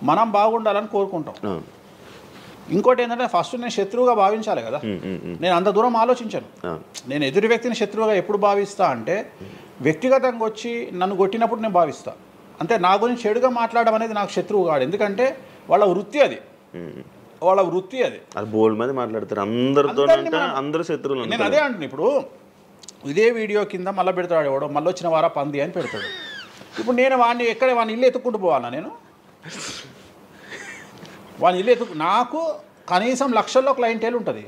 మనం బాగుండాలని కోరుకుంటాం. ఇంకోటి ఏంటంటే ఫస్ట్ నేను శత్రువుగా భావించాలి కదా. నేను అంత దూరం ఆలోచించాను. నేను ఎదుటి వ్యక్తిని శత్రువుగా ఎప్పుడు భావిస్తా అంటే వ్యక్తిగతంగా వచ్చి నన్ను కొట్టినప్పుడు నేను భావిస్తా. అంటే నా గురించి చెడుగా మాట్లాడడం అనేది నాకు శత్రువు కాదు. ఎందుకంటే వాళ్ళ వృత్తి అది, వాళ్ళ వృత్తి అది. బోల్డ్ మంది మాట్లాడతారు, అందరూ శత్రువులు. నేను అదే అంటున్నా. ఇప్పుడు ఇదే వీడియో కింద మళ్ళీ పెడతాడు ఎవడో, మళ్ళీ వచ్చిన వారా పంది అని పెడతాడు. ఇప్పుడు నేను వాడిని వాడిని ఇల్లు ఎత్తుక్కుంటూ పోవాలా నేను? వాడిని ఇల్లు నాకు కనీసం లక్షల్లో క్లయింటేల్ ఉంటుంది.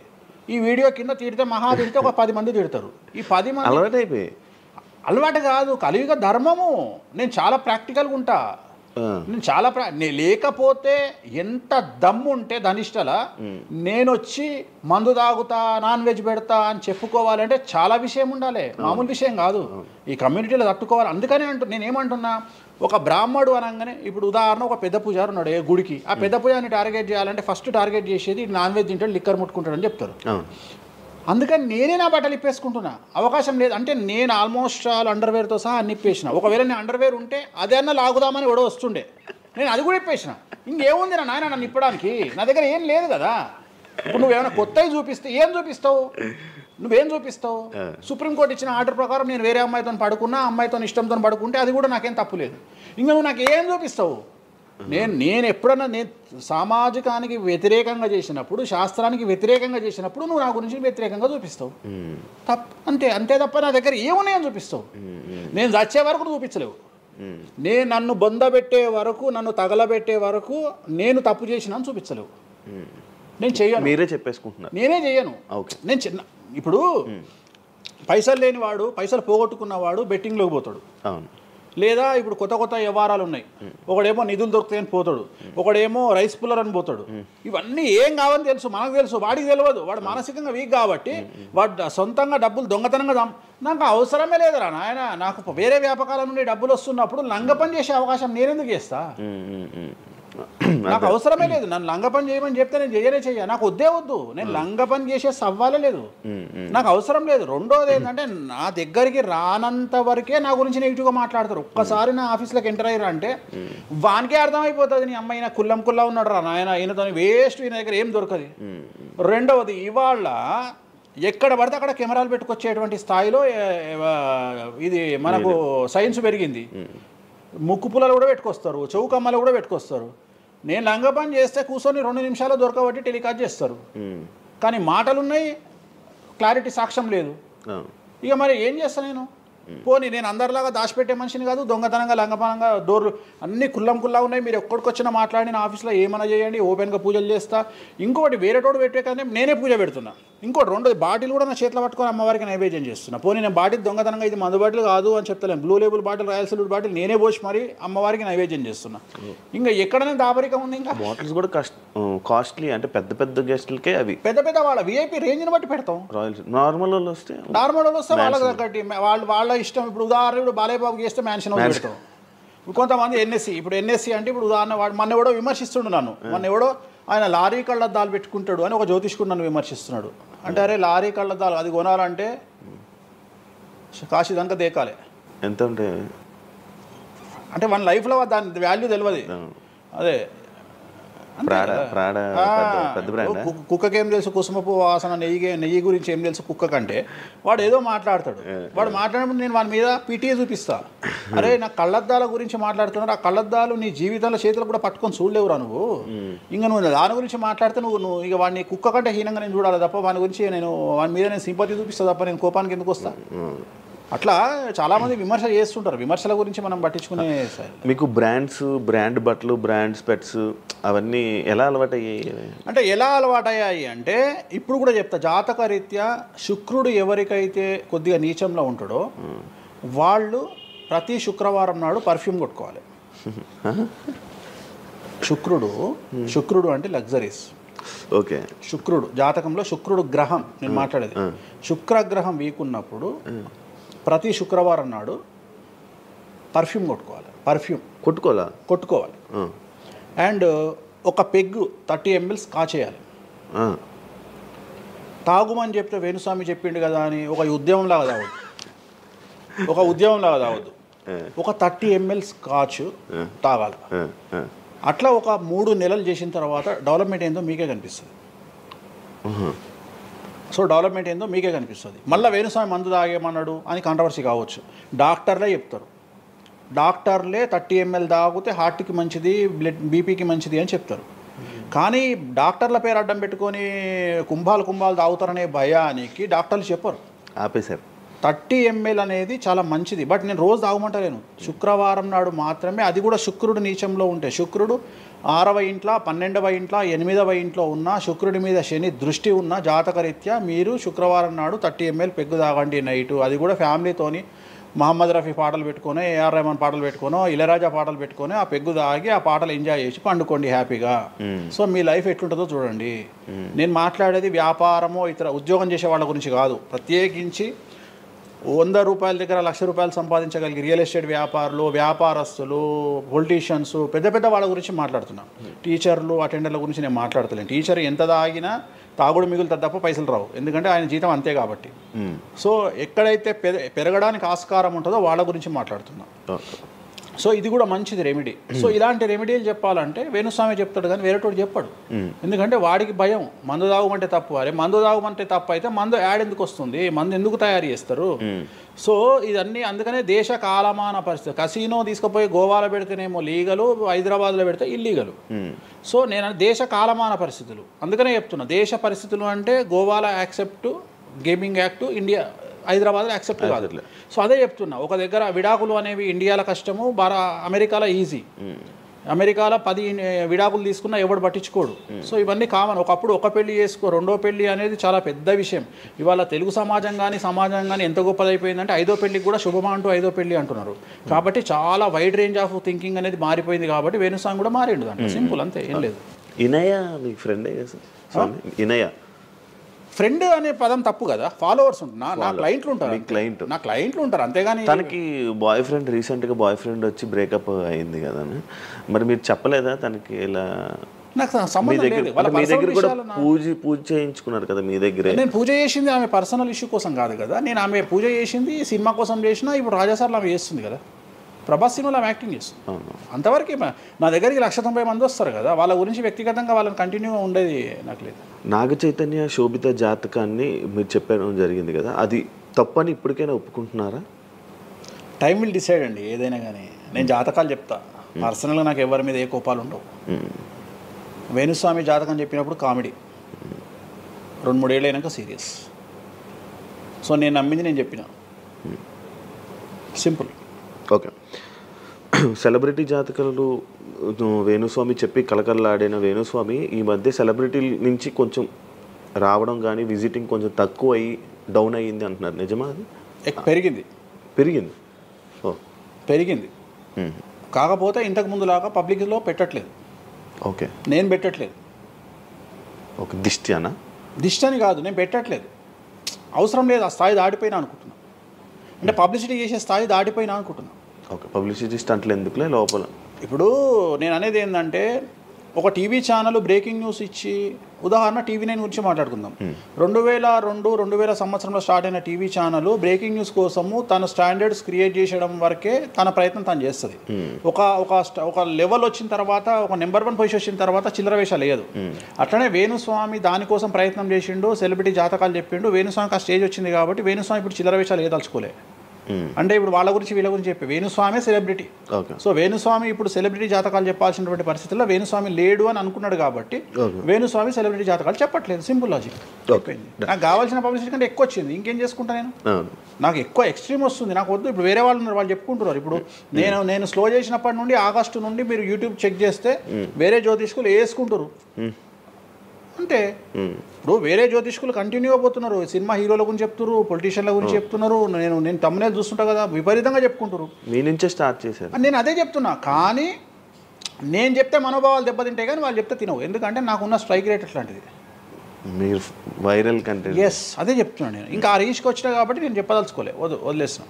ఈ వీడియో కింద తిడితే తిడితే ఒక 10 మంది తిడతారు. ఈ 10 మంది అలవాటు అయిపోయి, అలవాటు కాదు, కలియుగ ధర్మము. నేను చాలా ప్రాక్టికల్గా ఉంటా. నేను చాలా లేకపోతే ఎంత దమ్ము ఉంటే ధనిష్టల నేను వచ్చి మందు తాగుతా, నాన్ వెజ్ పెడతా అని చెప్పుకోవాలంటే చాలా విషయం ఉండాలి, మామూలు విషయం కాదు. ఈ కమ్యూనిటీలో తట్టుకోవాలి. అందుకనే నేనేమంటున్నా, ఒక బ్రాహ్మడు అనగానే ఇప్పుడు ఉదాహరణ ఒక పెద్ద పూజారి ఉన్నాడు ఏ గుడికి, ఆ పెద్ద పూజారిని టార్గెట్ చేయాలంటే ఫస్ట్ టార్గెట్ చేసేది నాన్ వెజ్ తింటాడు, లిక్కర్ ముట్టుకుంటాడు అని చెప్తారు. అందుకని నేనే నా బట్టలు ఇప్పేసుకుంటున్నా. అవకాశం లేదు అంటే నేను ఆల్మోస్ట్ ఆల్ అండర్వేర్తో సహా అన్ని ఇప్పేసిన. ఒకవేళ నేను అండర్వేర్ ఉంటే అదే అన్న లాగుదామని ఎవడో వస్తుండే, నేను అది కూడా ఇప్పేసిన. ఇంకేముంది నా నాయన నన్ను ఇప్పడానికి? నా దగ్గర ఏం లేదు కదా. ఇప్పుడు నువ్వేమైనా కొత్తవి చూపిస్తే ఏం చూపిస్తావు? నువ్వేం చూపిస్తావు? సుప్రీంకోర్టు ఇచ్చిన ఆర్డర్ ప్రకారం నేను వేరే అమ్మాయితో పడుకున్నా, అమ్మాయితో ఇష్టంతో పడుకుంటే అది కూడా నాకేం తప్పు లేదు. ఇంకా నువ్వు నాకు ఏం చూపిస్తావు? నేను ఎప్పుడన్నా నేను సామాజికానికి వ్యతిరేకంగా చేసినప్పుడు, శాస్త్రానికి వ్యతిరేకంగా చేసినప్పుడు నువ్వు నా గురించి వ్యతిరేకంగా చూపిస్తావు. అంతే తప్ప నా దగ్గర ఏమున్నాయని చూపిస్తావు? నేను చచ్చే వరకు చూపించలేవు. నేను నన్ను బొందబెట్టే వరకు, నన్ను తగలబెట్టే వరకు నేను తప్పు చేసినా అని చూపించలేవు. నేను చెయ్యను. మీరే చెప్పేసుకుంటున్నారు. నేనే చెయ్యను. నేను ఇప్పుడు పైసలు లేనివాడు, పైసలు పోగొట్టుకున్నవాడు బెట్టింగ్లోకి పోతాడు. అవును. లేదా ఇప్పుడు కొత్త వ్యవహారాలు ఉన్నాయి. ఒకడేమో నిధులు దొరుకుతాయని పోతాడు, ఒకడేమో రైస్ పుల్లర్ అని పోతాడు. ఇవన్నీ ఏం కావని తెలుసు, మనకు తెలుసు, వాడికి తెలియదు. వాడు మానసికంగా వీక్ కాబట్టి వాడు సొంతంగా డబ్బులు దొంగతనంగా నాకు అవసరమే లేదురా నాయన. నాకు వేరే వ్యాపకాల నుండి డబ్బులు వస్తున్నప్పుడు లంగ పని చేసే అవకాశం నేనెందుకు చేస్తా? నాకు అవసరమే లేదు. నన్ను లంగ పని చేయమని చెప్తే నేను చెయ్య. నాకు వద్దు. నేను లంగ పని చేసే సవ్వాలే లేదు, నాకు అవసరం లేదు. రెండోది ఏంటంటే నా దగ్గరికి రానంత వరకే నా గురించి నెగిటివ్గా మాట్లాడతారు. ఒక్కసారి నా ఆఫీస్లోకి ఎంటర్ అయ్యారు అంటే వానికే అర్థమైపోతుంది, నీ అమ్మాయి కుల్లా ఉన్నాడు రా నాయన, ఈయనతో వేస్ట్, ఈయన దగ్గర ఏం దొరకదు. రెండవది, ఇవాళ ఎక్కడ పడితే అక్కడ కెమెరాలు పెట్టుకొచ్చేటువంటి స్థాయిలో ఇది మనకు సైన్స్ పెరిగింది. ముక్కు పుల్లలు కూడా పెట్టుకొస్తారు, చౌకమ్మలు కూడా పెట్టుకొస్తారు. నేను లంగ పని చేస్తే కూర్చొని 2 నిమిషాలు దొరకబట్టి టెలికాస్ట్ చేస్తారు. కానీ మాటలున్నాయి, క్లారిటీ సాక్ష్యం లేదు. ఇక మరి ఏం చేస్తాను నేను? పోనీ నేను అందరిలాగా దాచిపెట్టే మనిషిని కాదు, దొంగతనంగా లంగపనంగా డోర్లు అన్నీ కుల్లా ఉన్నాయి. మీరు ఎక్కడికొచ్చినా మాట్లాడి నా ఆఫీస్లో ఏమైనా చేయండి, ఓపెన్గా పూజలు చేస్తా. ఇంకోటి వేరేటోడు పెట్టే కానీ నేనే పూజ పెడుతున్నా. ఇంకోటి రెండోది, బాటిల్ కూడా నా చేతిలో పట్టుకొని అమ్మవారికి నైవేద్యం చేస్తున్నా. పోనీ నేను బాటిల్ దొంగతనంగా ఇది మందు బాటిల్ కాదు అని చెప్తలేను, Blue Label bottle, Royal Salute bottle నేనే పోసి మరి అమ్మవారికి నైవేద్యం చేస్తున్నా. ఇంకా ఎక్కడనే దాపరికం ఉంది? ఇంకా బాటిల్స్ కూడా కాస్ట్లీ, అంటే పెద్ద గెస్టులకే అవి పెద్ద వాళ్ళ విఐపీ రేంజ్ని బట్టి పెడతాం. నార్మల్ వాళ్ళు వస్తే వాళ్ళకి తగ్గట్టి వాళ్ళ ఇష్టం. ఇప్పుడు ఉదాహరణ, ఇప్పుడు బాలయ్యబాబు చేస్తే మ్యాన్షన్ హౌస్ పెడతాం. ఇప్పుడు కొంతమంది ఎన్ఎస్సి అంటే ఇప్పుడు ఉదాహరణ వాడు మొన్న ఎవడో విమర్శిస్తుండు నన్ను. మొన్న ఎవడో ఆయన లారీ కళ్ళద్దాలు పెట్టుకుంటాడు అని ఒక జ్యోతిష్కుడు నన్ను విమర్శిస్తున్నాడు. అంటే అరే లారీ కళ్ళద్దాలు అది కొనాలంటే కాశీ దాకా దేకాలి. ఎంత అంటే మన లైఫ్లో దాని వాల్యూ తెలియదు. అదే కుక్కకేం తెలుసు కుసుమపు వాసన, నెయ్యి గురించి ఏం తెలుసు కుక్క కంటే. వాడు ఏదో మాట్లాడతాడు. వాడు మాట్లాడినప్పుడు నేను వాడి మీద పీటీ చూపిస్తా. అరే నా కళ్ళద్దాల గురించి మాట్లాడుతున్నాడు, ఆ కళ్ళద్దాలు నీ జీవితంలో చేతులు కూడా పట్టుకొని చూడలేవురా నువ్వు. ఇంకా నువ్వు దాని గురించి మాట్లాడితే నువ్వు ఇక వాడిని కుక్క కంటే హీనంగా నేను చూడాలి తప్ప వాని గురించి వాని మీద నేను సింపతి చూపిస్తా తప్ప నేను కోపానికి ఎందుకు వస్తా? అట్లా చాలామంది విమర్శ చేస్తుంటారు. విమర్శల గురించి మనం పట్టించుకునే. మీకు బ్రాండ్ బట్టలు, బ్రాండ్ స్పెట్స్ అవన్నీ ఎలా అలవాటయ్యాయి? ఎలా అలవాటయ్యాయి అంటే ఇప్పుడు కూడా చెప్తా. జాతక రీత్యా శుక్రుడు ఎవరికైతే కొద్దిగా నీచంలో ఉంటాడో వాళ్ళు ప్రతి శుక్రవారం నాడు పర్ఫ్యూమ్ కొట్టుకోవాలి. శుక్రుడు అంటే లగ్జరీస్. ఓకే. శుక్రుడు జాతకంలో శుక్రుడు గ్రహం నేను మాట్లాడేది. శుక్రగ్రహం వీక్ ఉన్నప్పుడు ప్రతి శుక్రవారం నాడు పర్ఫ్యూమ్ కొట్టుకోవాలి. అండ్ ఒక పెగ్గు 30 ml కాచేయాలి. తాగుమని చెప్తే వేణుస్వామి చెప్పిండు కదా అని ఒక ఉద్యమంలాగా తాగొద్దు. ఒక 30 ml స్కాచ్ తాగాలి. అట్లా ఒక 3 నెలలు చేసిన తర్వాత డెవలప్మెంట్ ఏందో మీకే కనిపిస్తుంది. డెవలప్మెంట్ ఏందో మీకే కనిపిస్తుంది. మళ్ళీ వేణుస్వామి మందు తాగేమన్నాడు అని కాంట్రవర్సీ కావచ్చు. డాక్టర్లే చెప్తారు. 30 ml తాగితే హార్ట్కి మంచిది, బీపీకి మంచిది అని చెప్తారు. కానీ డాక్టర్ల పేరు అడ్డం పెట్టుకొని కుంభాలు తాగుతారనే భయానికి డాక్టర్లు చెప్పరు, ఆపేశారు. 30 ml అనేది చాలా మంచిది. బట్ నేను రోజు తాగమంటలేను, శుక్రవారం నాడు మాత్రమే. అది కూడా శుక్రుడు నీచంలో ఉంటే, శుక్రుడు 6వ ఇంట్లో, 12వ ఇంట్లో, 8వ ఇంట్లో ఉన్న, శుక్రుడి మీద శని దృష్టి ఉన్న జాతకరీత్యా మీరు శుక్రవారం నాడు 30 ml పెగ్గు తాగండి నైటు. అది కూడా ఫ్యామిలీతోని మహమ్మద్ రఫీ పాటలు పెట్టుకొని, ఏఆర్ రెహమాన్ పాటలు పెట్టుకొని, ఇళయరాజా పాటలు పెట్టుకొని ఆ పెగ్గు తాగి ఆ పాటలు ఎంజాయ్ చేసి పండుకోండి హ్యాపీగా. సో మీ లైఫ్ ఎట్లుంటుందో చూడండి. నేను మాట్లాడేది వ్యాపారమో ఇతర ఉద్యోగం చేసే వాళ్ళ గురించి కాదు. ప్రత్యేకించి 100 రూపాయల దగ్గర 1,00,000 రూపాయలు సంపాదించగలిగి రియల్ ఎస్టేట్ వ్యాపారులు, వ్యాపారస్తులు, పొలిటీషియన్స్, పెద్ద పెద్ద వాళ్ళ గురించి మాట్లాడుతున్నాను. టీచర్లు, అటెండర్ల గురించి నేను మాట్లాడతలేను. టీచర్ ఎంత తాగినా తాగుడు మిగులుతుంది తప్ప పైసలు రావు, ఎందుకంటే ఆయన జీతం అంతే కాబట్టి. సో ఎక్కడైతే పెరగడానికి ఆస్కారం ఉంటుందో వాళ్ళ గురించి మాట్లాడుతున్నాం. సో ఇది కూడా మంచిది రెమెడీ. సో ఇలాంటి రెమెడీలు చెప్పాలంటే వేణుస్వామి చెప్తాడు కానీ వేరేటోడు చెప్పాడు. ఎందుకంటే వాడికి భయం, మందు తాగమంటే తప్పు. అరే మందు తాగమంటే తప్పు అయితే మందు యాడ్ ఎందుకు వస్తుంది, మందు ఎందుకు తయారు చేస్తారు? సో ఇదన్నీ అందుకనే దేశ కాలమాన పరిస్థితి. కసినో తీసుకుపోయి గోవాలో పెడితేనేమో లీగలు, హైదరాబాద్లో పెడితే ఇల్లీగలు. సో నేను దేశ కాలమాన పరిస్థితులు అందుకనే చెప్తున్నా. దేశ పరిస్థితులు అంటే గోవాలో యాక్సెప్ట్ గేమింగ్ యాక్ట్, ఇండియా హైదరాబాద్లో యాక్సెప్ట్ కాదు. సో అదే చెప్తున్నా, ఒక దగ్గర విడాకులు అనేవి ఇండియాలో కష్టము, అమెరికాలో ఈజీ. అమెరికాలో 10 విడాకులు తీసుకున్నా ఎవడు పట్టించుకోడు. సో ఇవన్నీ కామన్. ఒకప్పుడు ఒక పెళ్లి చేసుకో, రెండో పెళ్లి అనేది చాలా పెద్ద విషయం. ఇవాళ తెలుగు సమాజం కానీ ఎంత గొప్పదైపోయిందంటే 5వ పెళ్లికి కూడా శుభమా అంటూ 5వ పెళ్లి అంటున్నారు. కాబట్టి చాలా వైడ్ రేంజ్ ఆఫ్ థింకింగ్ అనేది మారిపోయింది. కాబట్టి వేణుస్వామి కూడా మారిండు అంటే సింపుల్, అంతే, ఏం లేదు. ఇనయ మీ ఫ్రెండే స్వామి? ఇనయ ఫ్రెండ్ అనే పదం తప్పు కదా. ఫాలోవర్స్ ఉంటారు, నా క్లయింట్లు ఉంటారు, నా క్లయింట్లు ఉంటారు, అంతేగాని. తనకి బాయ్ ఫ్రెండ్ రీసెంట్గా బాయ్ ఫ్రెండ్ వచ్చి బ్రేకప్ అయింది కదా, మరి మీరు చెప్పలేదా తనకి? ఇలా నాకు సంబంధం లేదు. మీ దగ్గర కూడా పూజ చేయించుకున్నారు కదా మీ దగ్గర. నేను పూజ చేసింది ఆమె పర్సనల్ ఇష్యూ కోసం కాదు కదా. నేను ఆమె పూజ చేసింది సినిమా కోసం చేసినా. ఇప్పుడు రాజాసార్లు ఆమె చేస్తుంది కదా, ప్రభాస్ సినిమాలో ఆమె యాక్టింగ్ చేస్తుంది. అంతవరకు నా దగ్గరికి 190 మంది వస్తారు కదా, వాళ్ళ గురించి వ్యక్తిగతంగా వాళ్ళని కంటిన్యూగా ఉండేది నాకు లేదు. నాగ చైతన్య శోభిత జాతకాన్ని మీరు చెప్పడం జరిగింది కదా, అది తప్పని ఇప్పటికైనా ఒప్పుకుంటున్నారా? టైం విల్ డిసైడ్ అండి ఏదైనా కానీ. నేను జాతకాలు చెప్తా, పర్సనల్గా నాకు ఎవరి మీద ఏ కోపాలు ఉండవు. వేణుస్వామి జాతకం చెప్పినప్పుడు కామెడీ, 2-3 ఏళ్ళు అయినాక సీరియస్. సో నేను నమ్మింది నేను చెప్పిన, సింపుల్. ఓకే. సెలబ్రిటీ జాతకాలు వేణుస్వామి చెప్పి కలకల్లాడిన వేణుస్వామి ఈ మధ్య సెలబ్రిటీల నుంచి కొంచెం రావడం కానీ విజిటింగ్ కొంచెం తక్కువ అయ్యి డౌన్ అయ్యింది అంటున్నారు, నిజమా? అది పెరిగింది. పెరిగింది కాకపోతే ఇంతకు ముందులాగా పబ్లిక్లో పెట్టట్లేదు. ఓకే, నేను పెట్టట్లేదు. ఓకే, దిష్టి అని కాదు, నేను పెట్టట్లేదు. అవసరం లేదు, ఆ స్థాయి దాటిపోయినా అనుకుంటున్నా. అంటే పబ్లిసిటీ చేసే స్థాయి దాటిపోయినా అనుకుంటున్నా. ఓకే, పబ్లిసిటీ స్టంట్లు ఎందుకులే లోపల. ఇప్పుడు నేను అనేది ఏంటంటే, ఒక టీవీ ఛానల్ బ్రేకింగ్ న్యూస్ ఇచ్చి, ఉదాహరణ TV9 గురించి మాట్లాడుకుందాం. 2002-2000 సంవత్సరంలో స్టార్ట్ అయిన టీవీ ఛానల్ బ్రేకింగ్ న్యూస్ కోసము తన స్టాండర్డ్స్ క్రియేట్ చేయడం వరకే తన ప్రయత్నం తను చేస్తుంది. ఒక లెవెల్ వచ్చిన తర్వాత, ఒక నెంబర్ 1 పొజిషన్ వచ్చిన తర్వాత చిల్లర వేషాలు లేదు. అట్లనే వేణుస్వామి దానికోసం ప్రయత్నం చేసిండు, సెలబ్రిటీ జాతకాలు చెప్పిండు. వేణుస్వామికి ఆ స్టేజ్ వచ్చింది కాబట్టి వేణుస్వామి ఇప్పుడు చిల్లర వేషాలు ఏదలుచుకోలే. అంటే ఇప్పుడు వాళ్ళ గురించి వీళ్ళ గురించి చెప్పి వేణుస్వామి సెలబ్రిటీ. సో వేణుస్వామి ఇప్పుడు సెలబ్రిటీ జాతకాలు చెప్పాల్సినటువంటి పరిస్థితుల్లో వేణుస్వామి లేడు అని అనుకున్నాడు కాబట్టి వేణుస్వామి సెలబ్రిటీ జాతకాలు చెప్పట్లేదు. Simple logic. నాకు కావాల్సిన పబ్లిసిటీ కంటే ఎక్కువ వచ్చింది, ఇంకేం చేసుకుంటా నేను? నాకు ఎక్కువ ఎక్స్ట్రీమ్ వస్తుంది, నాకు వద్దు. ఇప్పుడు వేరే వాళ్ళు ఉన్నారు, వాళ్ళు చెప్పుకుంటున్నారు. ఇప్పుడు నేను స్లో చేసినప్పటి నుండి ఆగస్టు నుండి మీరు యూట్యూబ్ చెక్ చేస్తే వేరే జ్యోతిష్కులు వేసుకుంటారు అంటే. ఇప్పుడు వేరే జ్యోతిష్కులు కంటిన్యూగా పోతున్నారు, సినిమా హీరోల గురించి చెప్తున్నారు, పొలిటీషియన్ల గురించి చెప్తున్నారు. నేను తమ్మునేలు చూస్తుంటా కదా, విపరీతంగా చెప్పుకుంటారు. మీ నుంచే స్టార్ట్ చేశారు. నేను అదే చెప్తున్నా, కానీ నేను చెప్తే మనోభావాలు దెబ్బతింటాయి కానీ వాళ్ళు చెప్తే తినవు. ఎందుకంటే నాకున్న స్ట్రైక్ రేట్ అట్లాంటిది. మీరు వైరల్ కంటెంట్. అదే చెప్తున్నాను నేను. ఇంకా ఆ రీచ్కి వచ్చినా కాబట్టి నేను చెప్పదలుచుకోలే, వదిలేసిన.